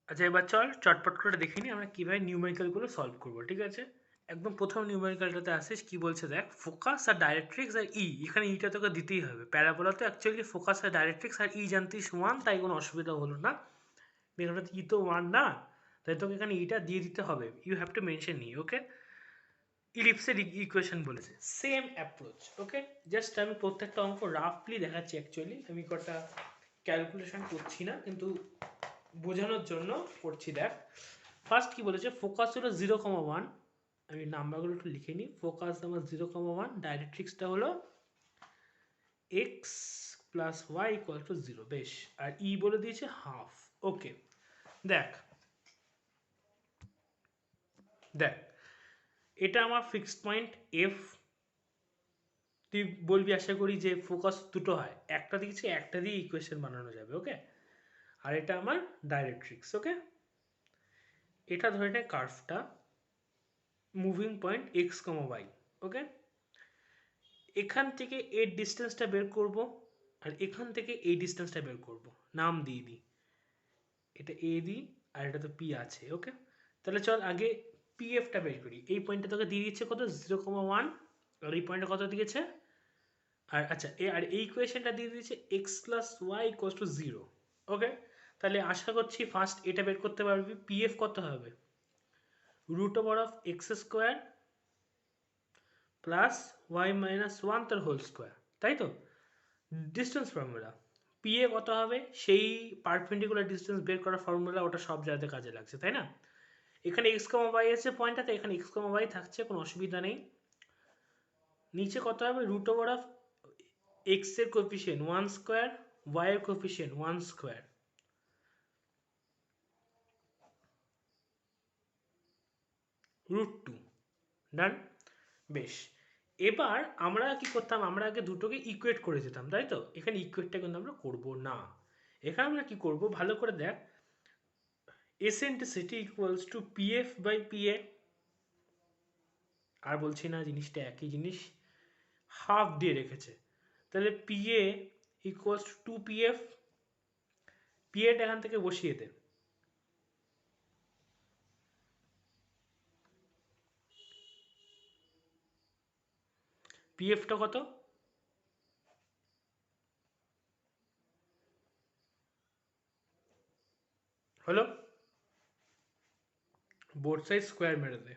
আচ্ছা এবার চল চটপট করে দেখে নিই আমরা কীভাবে নিউমেরিক্যালগুলো সলভ করবো, ঠিক আছে? একদম প্রথম নিউমেরিক্যালটাতে আসিস, কি বলছে দেখ, ফোকাস আর ডাইরেক্ট্রিক্স আর ই, এখানে ইটা তোকে দিতেই হবে। প্যারাবোলা তো অ্যাকচুয়ালি ফোকাস আর ডাইরেক্ট্রিক্স আর ই জানতেই সমান, তাই কোনো অসুবিধা হলো না। এখানে ই তো ওয়ান না, তাই তোকে এখানে ইটা দিয়ে দিতে হবে, you have to mention e, okay? ইলিপসের ইকুয়েশন বলেছে, সেম অ্যাপ্রোচ, ওকে? জাস্ট আমি প্রত্যেকটা অঙ্ক রাফলি দেখাচ্ছি, অ্যাকচুয়ালি আমি কটা ক্যালকুলেশন করছি না, কিন্তু বোঝানোর জন্য করছি। দেখ ফার্স্ট কি বলেছে, ফোকাস হলো 0,1, আমি নাম্বারগুলো একটু লিখে নিই। ফোকাস আমার 0,1, ডাইরেক্ট্রিক্সটা হলো X plus Y equal to 0, বেশ। আর ই বলে দিয়েছে হাফ, ওকে। দেখ দেখ এটা আমার ফিক্সড পয়েন্ট এফ, তুই বলবি আশা করি যে ফোকাস দুটো হয়, একটা দিয়েছে, একটা দিয়ে ইকুয়েশন বানানো যাবে, ওকে? আর এটা আমার ডাইরেক্ট্রিক্স, ওকে? এটা ধরে নে কার্ভটা মুভিং পয়েন্ট এক্স কমা ওয়াই, ওকে? এখান থেকে এর ডিস্টেন্সটা বের করব, আর এখান থেকে এই ডিস্টেন্সটা বের করব, নাম দিয়ে দিই, এটা এ দিই, আর এটা তো পি আছে, ওকে? তাহলে চল আগে পি এফটা বের করি। এই পয়েন্টটা তোকে দিয়ে দিচ্ছে কত, 0,1, আর এই পয়েন্টটা কত দিয়েছে, আর আচ্ছা আর এই ইকুয়েশনটা দিয়ে দিয়েছে X plus Y equal to 0, okay? তাহলে আশা করছি ফার্স্ট এটা বের করতে পারবি। পি এফ কত হবে, root over of X square plus Y minus one তার হোল স্কোয়ার, তাই তো? ডিস্টেন্স ফর্মুলা, পি এ কত হবে, সেই পারপেন্ডিকুলার ডিস্টেন্স বের করার ফর্মুলা, ওটা সব জায়গাতে কাজে লাগছে, তাই না? এখানে এক্স কমা ওয়াই আছে পয়েন্টটাতে, এখানে এক্স কমা ওয়াই থাকছে, কোনো অসুবিধা নেই। নিচে কত হবে, রুট ওভার অফ এক্স এর কোফিসিয়েন্ট 1 স্কোয়ার, ওয়াই এর কোফিসিয়েন্ট 1 স্কোয়ার, √2, ডান। বেশ, এবার আমরা কি করতাম, আমরা আগে দুটোকে ইকুয়েট করে যেতাম, তাই তো? এখানে ইকুয়েটটা কিন্তু আমরা করবো না, এখানে আমরা কি করব, ভালো করে দেখ, eccentricity equals to PF by PA, আর বলছি না, জিনিসটা একই জিনিস, হাফ দিয়ে রেখেছে, তাহলে পিএ ইকুয়ালস টু 2PF, পিএটা এখান থেকে বসিয়ে দে, পিএফটা কত, হলো? বোথ সাইড স্কোয়ার মেরে দে,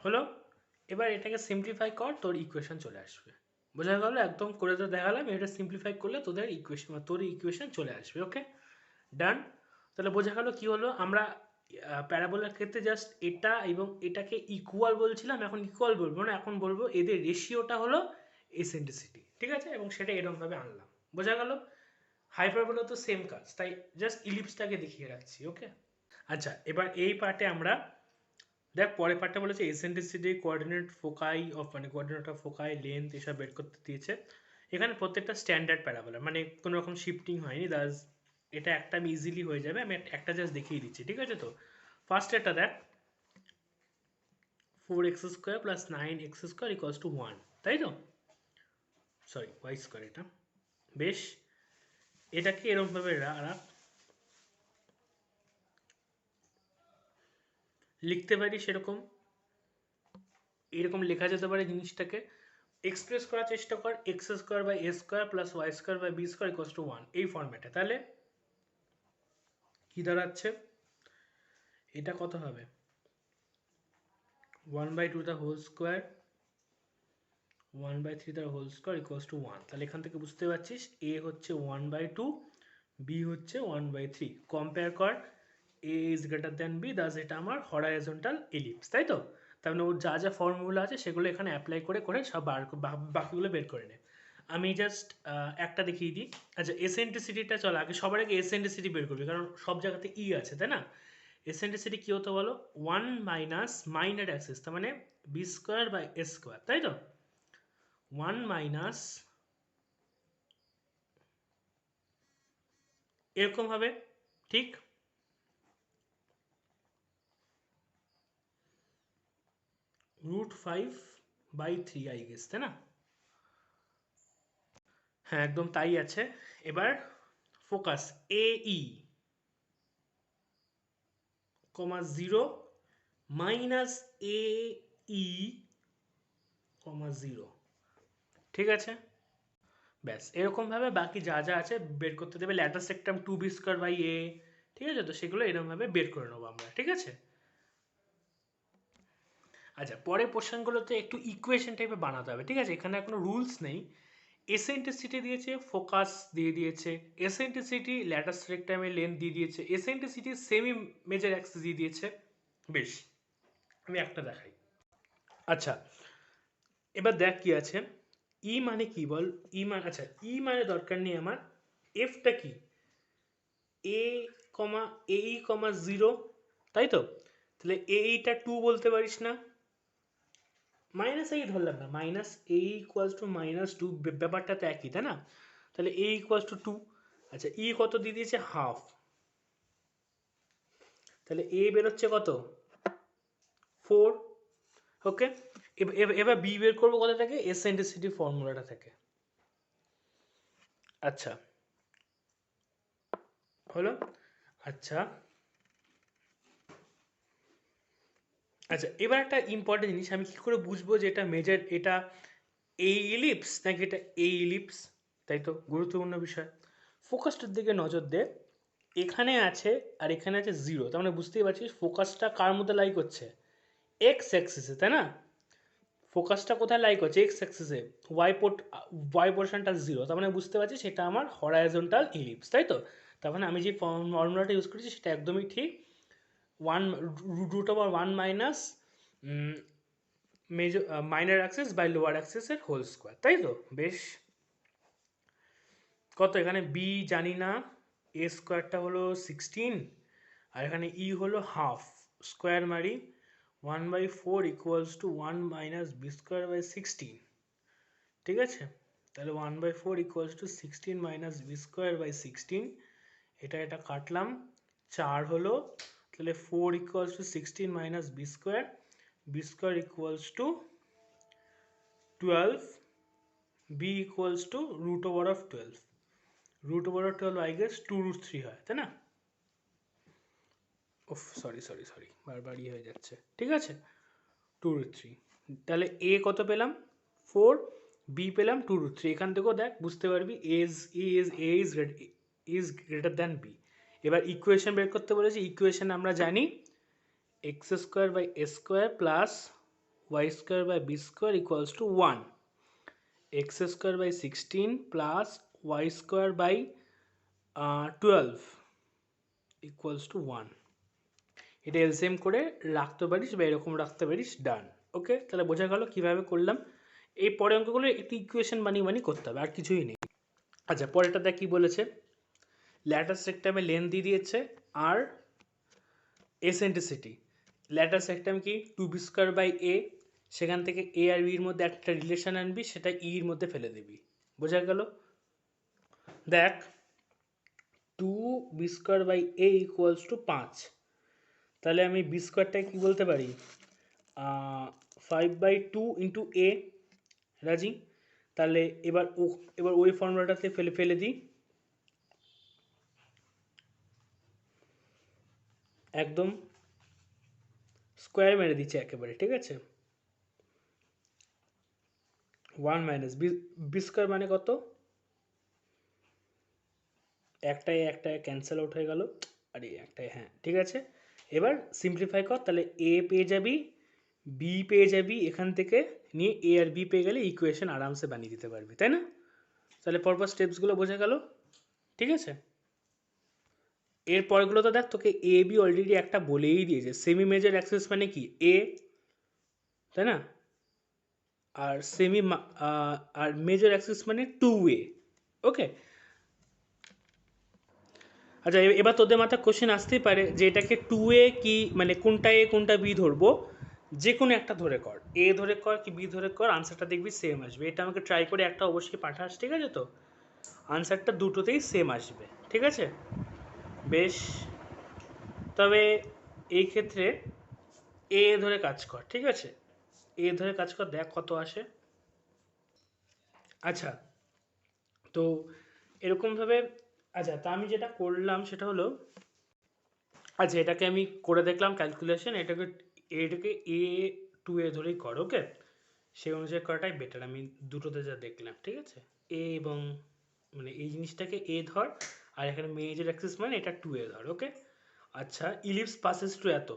হলো? এবার এটাকে সিম্পলিফাই কর, তোর ইকুয়েশন চলে আসবে। বোঝা গেল? একদম করে তো দেখালাম, এটা সিম্পলিফাই করলে তোদের ইকুয়েশন, তোর ইকুয়েশন চলে আসবে, ওকে? ডান। তাহলে বোঝা গেল কি হলো, আমরা প্যারাবোলার ক্ষেত্রে জাস্ট এটা এবং এটাকে ইকুয়াল বলছিলাম, এখন ইকুয়াল বলবো না, এখন বলবো এদের রেশিওটা হলো এসেন্ট্রিসিটি, ঠিক আছে? এবং সেটা এরকমভাবে আনলাম, বোঝা গেল? হাইপারবোলা তো সেম কাজ, তাই জাস্ট ইলিপসটাকে দেখিয়ে রাখছি, ওকে? আচ্ছা এবার এই পার্টে আমরা দেখ, পরের পার্টটা বলেছে এসেন্ট্রিসিটি, কোঅর্ডিনেট ফোকাই অফ, মানে কোঅর্ডিনেট অফ ফোকাই, লেন্থ, এসব বের করতে দিয়েছে। এখানে প্রত্যেকটা স্ট্যান্ডার্ড প্যারাবোলা, মানে কোনো রকম শিফটিং হয়নি, দাস এটা একটা আমি ইজিলি হয়ে যাবে, আমি একটা জাস্ট দেখিয়ে দিচ্ছি, ঠিক আছে? তো ফার্স্ট এটা দেখ, 4x² plus 9x² equals to 1, তাই তো? সরি, ওয়াই স্কোয়ার এটা, বেশ। এটাকে এরকমভাবে রাখ, লিখতে পারি সেরকম, এরকম লেখা যেতে পারে জিনিসটাকে, এক্সপ্রেস করার চেষ্টা কর, x² by a² plus y² by b² equals to 1, এই ফর্ম্যাটে। তাহলে কি দাঁড়াচ্ছে, এটা কত হবে, 1/2 দ্য হোল স্কোয়ার, 1/3 তার হোল স্কোয়ার ইকুয়ালস টু 1। তাহলে এখান থেকে বুঝতে পারছিস এ হচ্ছে 1/2, বি হচ্ছে 1/3। কম্পেয়ার কর, a is greater than b, thus এটা আমার হরাইজন্টাল এলিপস, তাই তো? তার মানে ওর যা যা ফর্মুলা আছে সেগুলো এখানে অ্যাপ্লাই করে করে সব বাকিগুলো বের করে নে। আমি জাস্ট একটা দেখিয়ে দিই। আচ্ছা, এসেন্ট্রিসিটিটা চল আগে, সবার আগে এসেন্ট্রিসিটি বের করবি, কারণ সব জায়গাতে ই আছে, তাই না? এসেন্ট্রিসিটি কী হতো বলো? 1 মাইনাস মাইনার অ্যাক্সিস, তার মানে B square by A square, তাই তো? 1 মাইনাস এরকম হবে, ঠিক? √5/3 আই গেস, তাই না? হ্যাঁ, একদম তাই আছে। এবার ফোকাস এ ই কমা 0 মাইনাস এ ই কমা 0, ঠিক আছে? ব্যাস এরকমভাবে বাকি যা যা আছে বের করতে দেবে। ল্যাটার সেক্টাম 2b² বাই a, ঠিক আছে? তো সেগুলো এরকমভাবে বের করে নেবো আমরা, ঠিক আছে? আচ্ছা, পরের পোর্শনগুলোতে একটু ইকুয়েশন টাইপে বানাতে হবে, ঠিক আছে? এখানে কোনো রুলস নেই। এসেন্ট্রিসিটি দিয়েছে, ফোকাস দিয়ে দিয়েছে, এসেন্ট্রিসিটি ল্যাটার সেক্টামের লেন্থ দিয়ে দিয়েছে, এসেন্ট্রিসিটি সেমি মেজর অ্যাক্সিস দিয়ে দিয়েছে। বেশ, আমি একটা দেখাই। আচ্ছা, এবার দেখ কি আছে। ই মানে কি বল? ই মানে, আচ্ছা, ই মানে দরকার নেই আমার। এফটা কি? এ কমা এই কমা 0, তাই তো? তাহলে এইটা 2 বলতে পারিস না? মাইনাস এই ধরলাম না, মাইনাস এ ইকুয়ালস টু -2, ব্যাপারটা তো একই, তাই না? তাহলে এ ইকুয়ালস টু 2। আচ্ছা, ই কত দিয়ে দিয়েছে? হাফ। তাহলে এ বেরোচ্ছে কত? 4। ওকে, এবার বি বের করবো কোথা থেকে? এসেন্ট্রিসিটি ফর্মুলাটা থেকে। আচ্ছা, হলো? আচ্ছা আচ্ছা, এবার একটা ইম্পর্টেন্ট জিনিস, আমি কি করে বুঝবো যে এটা মেজর, এটা এই ইলিপস নাকি এটা এই ইলিপস? তাই তো, গুরুত্বপূর্ণ বিষয়। ফোকাসটার দিকে নজর দে। এখানে আছে আর এখানে আছে 0, তার মানে বুঝতেই পারছিস ফোকাসটা কার মধ্যে লাই করছে? এক্স অ্যাক্সিসে, তাই না? ফোকাসটা কোথায় লাই করছে? এক্স অ্যাক্সিসে। ওয়াই পোর্শনটা 0, তার মানে বুঝতে পারছিস সেটা আমার হরাইজন্টাল ইলিপস, তাই তো? তার মানে আমি যে ফর্মুলাটা ইউজ করেছি সেটা একদমই ঠিক। 1 minus major minor axis by lower অ্যাক্সিসের হোল স্কোয়ার, তাই তো? বেশ, কত এখানে? বি জানি না, এ স্কোয়ারটা হলো 16, আর এখানে ই হলো হাফ। স্কোয়ার মারি 1/4 equals to 1 minus b² by 16, ঠিক আছে? তাহলে 1/4 equals to 16 minus b² by 16। এটা কাটলাম, 4 হলো। তাহলে 4 equals to 16 minus b² equals two 12, b equals to √12। √12 I guess 2√3 হয়, তাই না? ওফ, সরি, বারবার হয়ে যাচ্ছে, ঠিক আছে? 2√3। তাহলে এ কত পেলাম? 4, বি পেলাম 2√3। এখান থেকেও দেখ, বুঝতে পারবি A is greater than B. এবার ইকুয়েশন বের করতে বলেছি। ইকুয়েশন আমরা জানি x² by a² plus y² by b² equals to 1, x² by 16 plus y² by 12 equals to 1। এটা এলসিএম করে রাখতে পারিস বা এরকম রাখতে পারিস, ডান। ওকে, তাহলে বোঝা গেল কীভাবে করলাম। এই পরে অঙ্কগুলো একটু ইকুয়েশন বানিয়ে করতে হবে, আর কিছুই নেই। আচ্ছা, পরেরটা দেখ কী বলেছে। ল্যাটার সেক্টামে লেন্থ দিয়ে দিয়েছে আর এসেন্ট্রিসিটি। ল্যাটার সেক্টাম কি? 2b²বাই a, সেখান থেকে এ আর বির মধ্যে একটা রিলেশন আনবি, সেটা ইর মধ্যে ফেলে দিবি। বোঝা গেল? দেখ, 2b²বাই a ইকুয়ালস টু 5। তাহলে আমি b²টাকে কী বলতে পারি? 5/2 ইন্টু a, রাজি? তাহলে এবার ওই ফর্মুলাটাতে ফেলে দিই, একদম স্কোয়ার মেরে দিচ্ছে একেবারে, ঠিক আছে? 1 মাইনাস b² মানে কত? একটাই ক্যান্সেল আউট হয়ে গেল, আরে একটাই, হ্যাঁ ঠিক আছে। এবার সিম্পলিফাই কর, তাহলে এ পেয়ে যাবি, বি পেয়ে যাবি এখান থেকে, নিয়ে এ আর বি পেয়ে গেলে ইকুয়েশন আরামসে বানিয়ে দিতে পারবি, তাই না? তাহলে পরপর স্টেপসগুলো বোঝা গেল, ঠিক আছে? এর পরগুলো তো দেখ, তোকে এ বি অলরেডি একটা বলেই দিয়েছে। সেমি মেজর অ্যাক্সিস মানে কি? এ, তাই না? আর আর মেজর অ্যাক্সিস মানে 2a। ওকে, আচ্ছা এবার তোদের মাথায় কোশ্চেন আসতেই পারে যে এটাকে 2a কি মানে কোনটা এ কোনটা বি ধরবো। যে কোনো একটা ধরে কর, এ ধরে কর কি বি ধরে কর, আনসারটা দেখবি সেম আসবে। এটা আমাকে ট্রাই করে একটা অবশ্যই পাঠাস, ঠিক আছে? তো আনসারটা দুটোতেই সেম আসবে, ঠিক আছে? বেশ, তবে এই ক্ষেত্রে এ ধরে কাজ কর, ঠিক আছে? এ ধরে কাজ কর, দেখ কত আসে। আচ্ছা, তো এরকমভাবে, আচ্ছা তা আমি যেটা করলাম সেটা হলো, আচ্ছা এটাকে আমি করে দেখলাম ক্যালকুলেশন, এটাকে এ টু এ ধরেই কর, ওকে? সেই অনুযায়ী করাটাই বেটার। আমি দুটোতে যা দেখলাম, ঠিক আছে? এ এবং মানে এই জিনিসটাকে এ ধর, আর এখানে মেজর অ্যাক্সিস মানে এটা টু এ ধর, ওকে? আচ্ছা, ইলিপস পাসেস টু এত,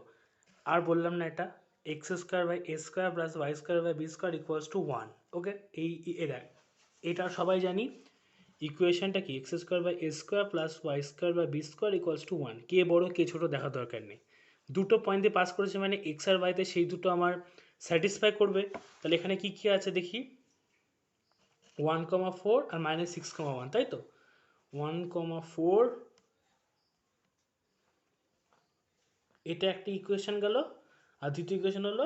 আর বললাম না এটা x square by A square plus y square by B square equals to one, okay? দেখ, এটা সবাই জানি ইকুয়েশনটা কি, x square by A square plus y square by B square equals to one. কে বড় কে ছোটো দেখার দরকার নেই, দুটো পয়েন্ট দিয়ে পাস করেছে মানে এক্স আর ওয়াইতে সেই দুটো আমার স্যাটিসফাই করবে। তাহলে এখানে কি কি আছে দেখি, 1,4 আর -6,1, তাই তো? 1,4 এটা একটা ইকুয়েশন গেল, আর দ্বিতীয় ইকুয়েশন হলো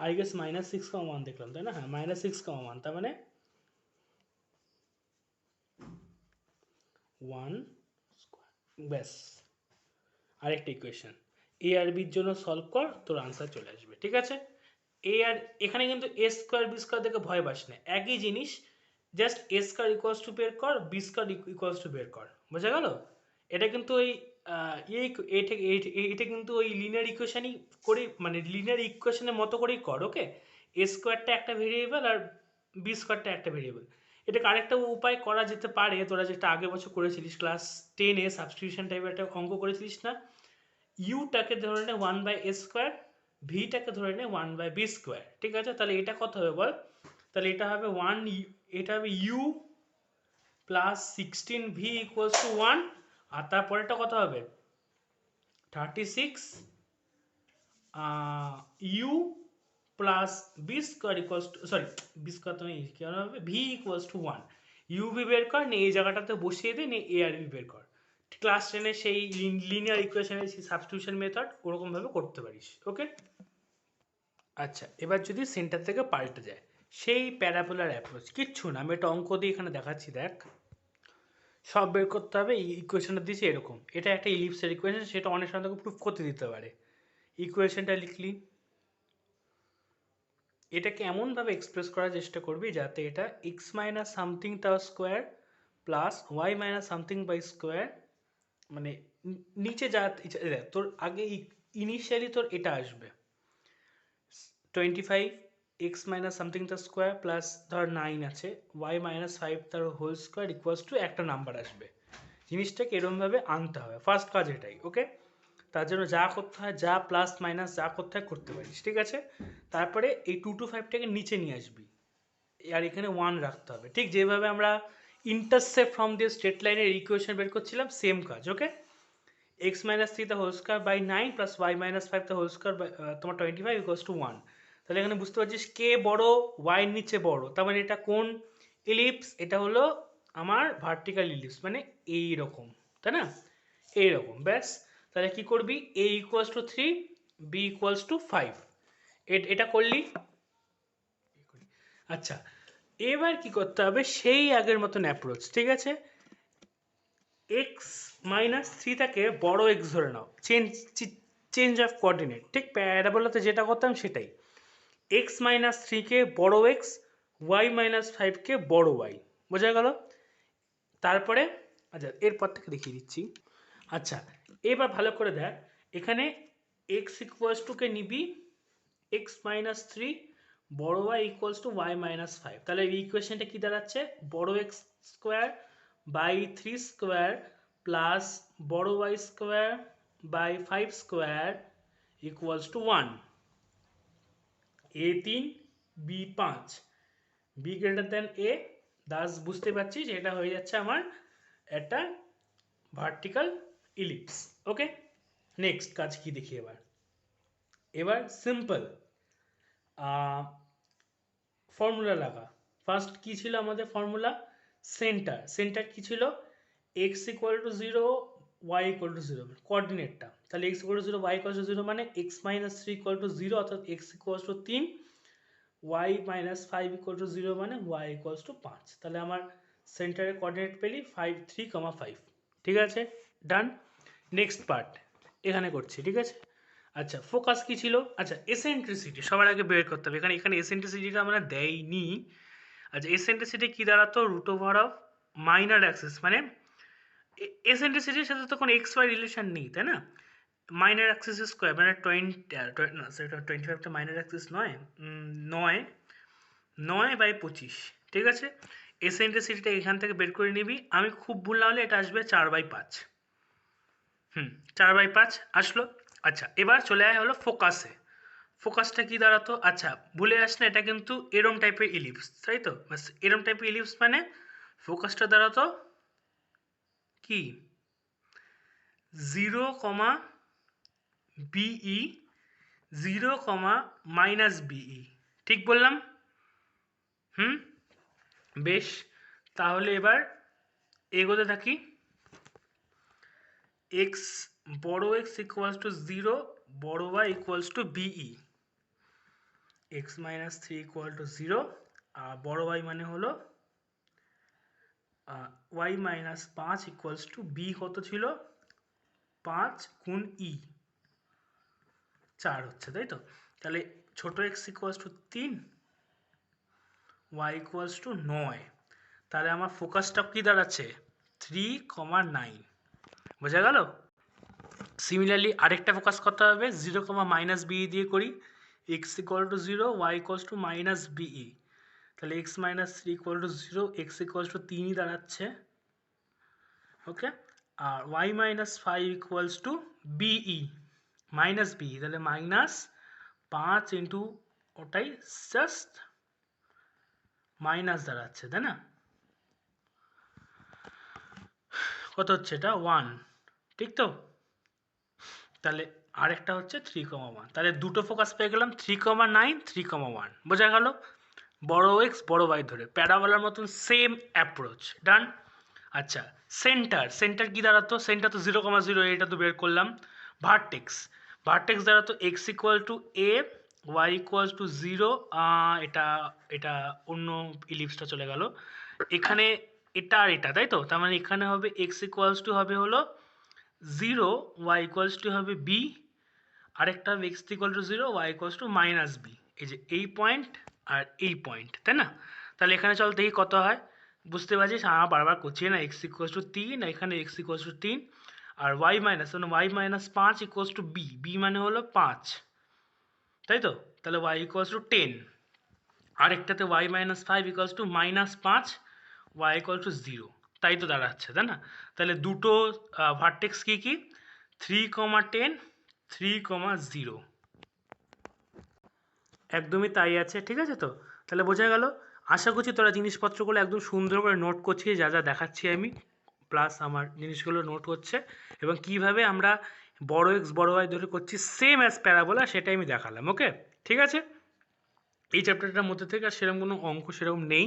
আই গেস -6,1 দেখলাম, তাই না? হ্যাঁ, -6,1, তার মানে 1 ব্যাস। আরেকটা ইকুয়েশন, এ আর বির জন্য সলভ কর, তোর আনসার চলে আসবে, ঠিক আছে? এ আর এখানে কিন্তু এ স্কোয়ার বি স্কোয়ার দেখে ভয় পাস না, একই জিনিস, just a square equals two বের কর, বি স্কোয়ার ইকুয়ালস টু বের কর, বোঝা গেল? এটা কিন্তু ওই এটা কিন্তু ওই লিনিয়ার ইকুয়েশনই করে, মানে লিনিয়ার ইকুয়েশনের মতো করেই কর, ওকে? এ স্কোয়ারটা একটা ভেরিয়েবল আর বি স্কোয়ারটা একটা ভেরিয়েবল। এটাকে আরেকটা উপায় করা যেতে পারে, তোরা যেটা আগের বছর করেছিলিস ক্লাস 10-এ সাবস্টিটিউশন টাইপের একটা অঙ্ক করেছিলিস না, ইউটাকে ধরে নে 1/a স্কোয়ার, ভিটাকে ধরে নে 1/b স্কোয়ার, ঠিক আছে? তাহলে এটা কত হবে বল? তাহলে এটা হবে এটা হবে U plus 16v equals to 1, আর তারপরেটা কত হবে? 36 U plus B square equals to, sorry B square তো নেই, কি হবে? V equals to 1। U B বের কর, নিয়ে এই জায়গাটাতে বসিয়ে দে, নিয়ে এ আর বি বের কর। ক্লাস 10-এ সেই লিনিয়ার ইকুয়েশনের সেই সাবস্টিটিউশন মেথড ওরকমভাবে করতে পারিস, ওকে? আচ্ছা, এবার যদি সেন্টার থেকে পাল্টে যায়, সেই প্যারাবোলার অ্যাপ্রোচ, কিচ্ছু না, আমি একটা অঙ্ক দিয়ে এখানে দেখাচ্ছি, দেখ। সব বের করতে হবে, ইকুয়েশনটা দিয়েছে এরকম, এটা একটা ইলিপসের ইকুয়েশন, সেটা অনেক সময় তোকে প্রুফ করতে দিতে পারে। ইকুয়েশনটা লিখলি, এটাকে এমনভাবে এক্সপ্রেস করার চেষ্টা করবি যাতে এটা এক্স মাইনাস সামথিং তার square plus Y minus something by square, মানে নিচে যা তোর আগে ইনিশিয়ালি তোর এটা আসবে 25 এক্স মাইনাস সামথিং তার স্কোয়ার প্লাস ধর 9 আছে, ওয়াই মাইনাস 5 তার হোল স্কোয়ার ইকুয়ালস টু একটা নাম্বার আসবে। জিনিসটাকে এরমভাবে আনতে হবে, ফার্স্ট কাজ এটাই, ওকে? তার জন্য যা করতে হয়, যা প্লাস মাইনাস যা করতে হয় করতে পারিস, ঠিক আছে? তারপরে এই 2 to 5টাকে নিচে নিয়ে আসবি, আর এখানে 1 রাখতে হবে, ঠিক যেভাবে আমরা ইন্টারসেপ্ট ফ্রম দিয়ে স্ট্রেট লাইনের ইকুয়েশন বের করছিলাম, সেম কাজ, ওকে? X minus 3 the whole square by 9 plus Y minus 5 the whole square by তোমার 25 ইকুয়ালস টু 1। তাহলে এখানে বুঝতে পারছিস কে বড়, ওয়াই নিচে বড়, তার মানে এটা কোন ইলিপস? এটা হলো আমার ভার্টিক্যাল ইলিপস, মানে এই রকম, তাই না? এইরকম, ব্যাস। তাহলে কি করবি, a equals to 3, b equals to 5, এটা করলি। আচ্ছা, এবার কি করতে হবে, সেই আগের মতন অ্যাপ্রোচ, ঠিক আছে? এক্স মাইনাস থ্রিটাকে বড় এক্স ধরে নাও, চেঞ্জ অফ কোঅর্ডিনেট, ঠিক প্যারাবোলাতে যেটা করতাম সেটাই। এক্স মাইনাস থ্রিকে বড় এক্স, ওয়াই মাইনাস ফাইভকে বড় ওয়াই, বোঝা গেল? তারপরে আচ্ছা এরপর থেকে দেখিয়ে দিচ্ছি। আচ্ছা, এবার ভালো করে দেখ, এখানে এক্স ইকুয়ালস টুকে নিবি এক্স মাইনাস থ্রি, বড় Y equals to y minus five. তাহলে এই ইকুয়েশনটা কী দাঁড়াচ্ছে, বড় x square by three square plus বড় y square by five square equals to one. A তিন b 5, b greater than a, thus বুঝতে পারছি যে এটা হয়ে যাচ্ছে আমার একটা ভার্টিক্যাল ইলিপস। ওকে, নেক্সট কাজ কি দেখি এবার সিম্পল ফর্মুলা লাগা। ফার্স্ট কি ছিল আমাদের ফর্মুলা? সেন্টার কি ছিল? X equal to 0, Y equal to 0, কোঅর্ডিনেটটা। তাহলে X equal to 0, Y equal to 0 মানে এক্স মাইনাস 3 ইকুয়াল টু 0, অর্থাৎ X equal to 3, Y minus 5 equal to 0 মানে ওয়াই ইকুয়াল টু 5। তাহলে আমার সেন্টারের কোঅর্ডিনেট পেলি 5, 3, 5। ঠিক আছে, ডান। নেক্সট পার্ট এখানে করছি, ঠিক আছে। আচ্ছা, ফোকাস কি ছিল? আচ্ছা, এসেন্ট্রিসিটি সবার আগে বের করতে হবে। এখানে এসেন্ট্রিসিটিটা আমরা দেয়নি। আচ্ছা, এসেন্ট্রিসিটি কি দাঁড়াতো? Root over of minor axis, মানে এসেন্ট্রিসিটির সাথে তো কোনো এক্স ওয়াই রিলেশন নেই, তাই না? মাইনর অ্যাক্সিস স্কোয়ার মানে 25টা মাইনর অ্যাক্সিস নয়, 9/25, ঠিক আছে। এসেন্ট্রিসিটিটা এখান থেকে বের করে নিবি। আমি খুব ভুল না হলে এটা আসবে 4/5। 4/5 আসলো। আচ্ছা, এবার চলে আয় হলো ফোকাসে। ফোকাসটা কি দাঁড়াতো? আচ্ছা, ভুলে যাস না, এটা কিন্তু এরম টাইপের ইলিপস, তাই তো? এরম টাইপের ইলিপস মানে ফোকাসটা দাঁড়াতো কি 0, বিই, 0, মাইনাস বিই, ঠিক বললাম? বেশ, তাহলে এবার এগোতে থাকি। এক্স, বড় এক্স ইকুয়ালস টু 0, বড় Y equals to B, X minus 3 equal to 0, আর বড় ওয়াই মানে হলো Y minus 5 equals to B. কত ছিল? 5 গুণ ই, 4 হচ্ছে, তাই তো? তাহলে ছোট X equals to 3, Y equals to 9। তাহলে আমার ফোকাসটা কি দাঁড়াচ্ছে? 3, 9। বোঝা গেল? সিমিলারলি আরেকটা ফোকাস করতে হবে, 0, মাইনাস বিই দিয়ে করি। X equal to 0, Y equals to minus b, তাহলে x minus 3 equal to 0, x equals to 3ই দাঁড়াচ্ছে। ওকে, আর y minus 5 equals to b, minus b, তাহলে মাইনাস 5 ইন্টু ওটাই জাস্ট মাইনাস দাঁড়াচ্ছে, তাই না? কত হচ্ছে এটা? 1, ঠিক তো? তাহলে আরেকটা হচ্ছে 3, 1, তাহলে দুটো ফোকাস পেয়ে গেলাম, 3, 9, 3, 1। বোঝা গেল? বড় এক্স বড় ওয়াই ধরে প্যারাবোলার মতন সেম অ্যাপ্রোচ, ডান। আচ্ছা, সেন্টার কি দাঁড়াতো? সেন্টার তো 0, 0, এটা তো বের করলাম। ভার্টেক্স দাঁড়াতো x equal to a, y equal to 0, এটা এটা অন্য ইলিপসটা চলে গেল এখানে, এটা আর এটা, তাই তো? তার মানে এখানে হবে এক্স ইকুয়ালস টু হবে হলো 0, ওয়াই ইকুয়ালস টু হবে বি, আরেকটা হবে X equal to 0, Y equals to minus B. এই যে এই পয়েন্ট আর এই পয়েন্ট, তাই না? তাহলে এখানে চল দেখি কত হয়। বুঝতে পারছিস বারবার করছি না, এক্স ইকুয়ালস টু 3, এখানে এক্স ইকুয়ালস টু 3, আর ওয়াই মাইনাস মানে y minus 5 equals to b, b মানে হলো 5, তাই তো? তাহলে ওয়াই ইকুয়ালস টু 10, আরেকটাতে y minus 5 equals to minus 5, y equal to 0, তাই তো দাঁড়াচ্ছে, তাই না? তাহলে দুটো ভার্টেক্স কি কি? 3, 10, 3, 0, একদমই তাই আছে, ঠিক আছে তো? তাহলে বোঝা গেল। আশা করছি তোরা জিনিসপত্রগুলো একদম সুন্দর করে নোট করছিস, যা যা দেখাচ্ছি আমি, প্লাস আমার জিনিসগুলো নোট হচ্ছে, এবং কিভাবে আমরা বড় এক্স বড় ওয়াই ধরে করছি সেম অ্যাজ প্যারাবোলা, সেটাই আমি দেখালাম। ওকে, ঠিক আছে। এই চ্যাপ্টারটার মধ্যে থেকে আর সেরকম কোনো অঙ্ক সেরকম নেই।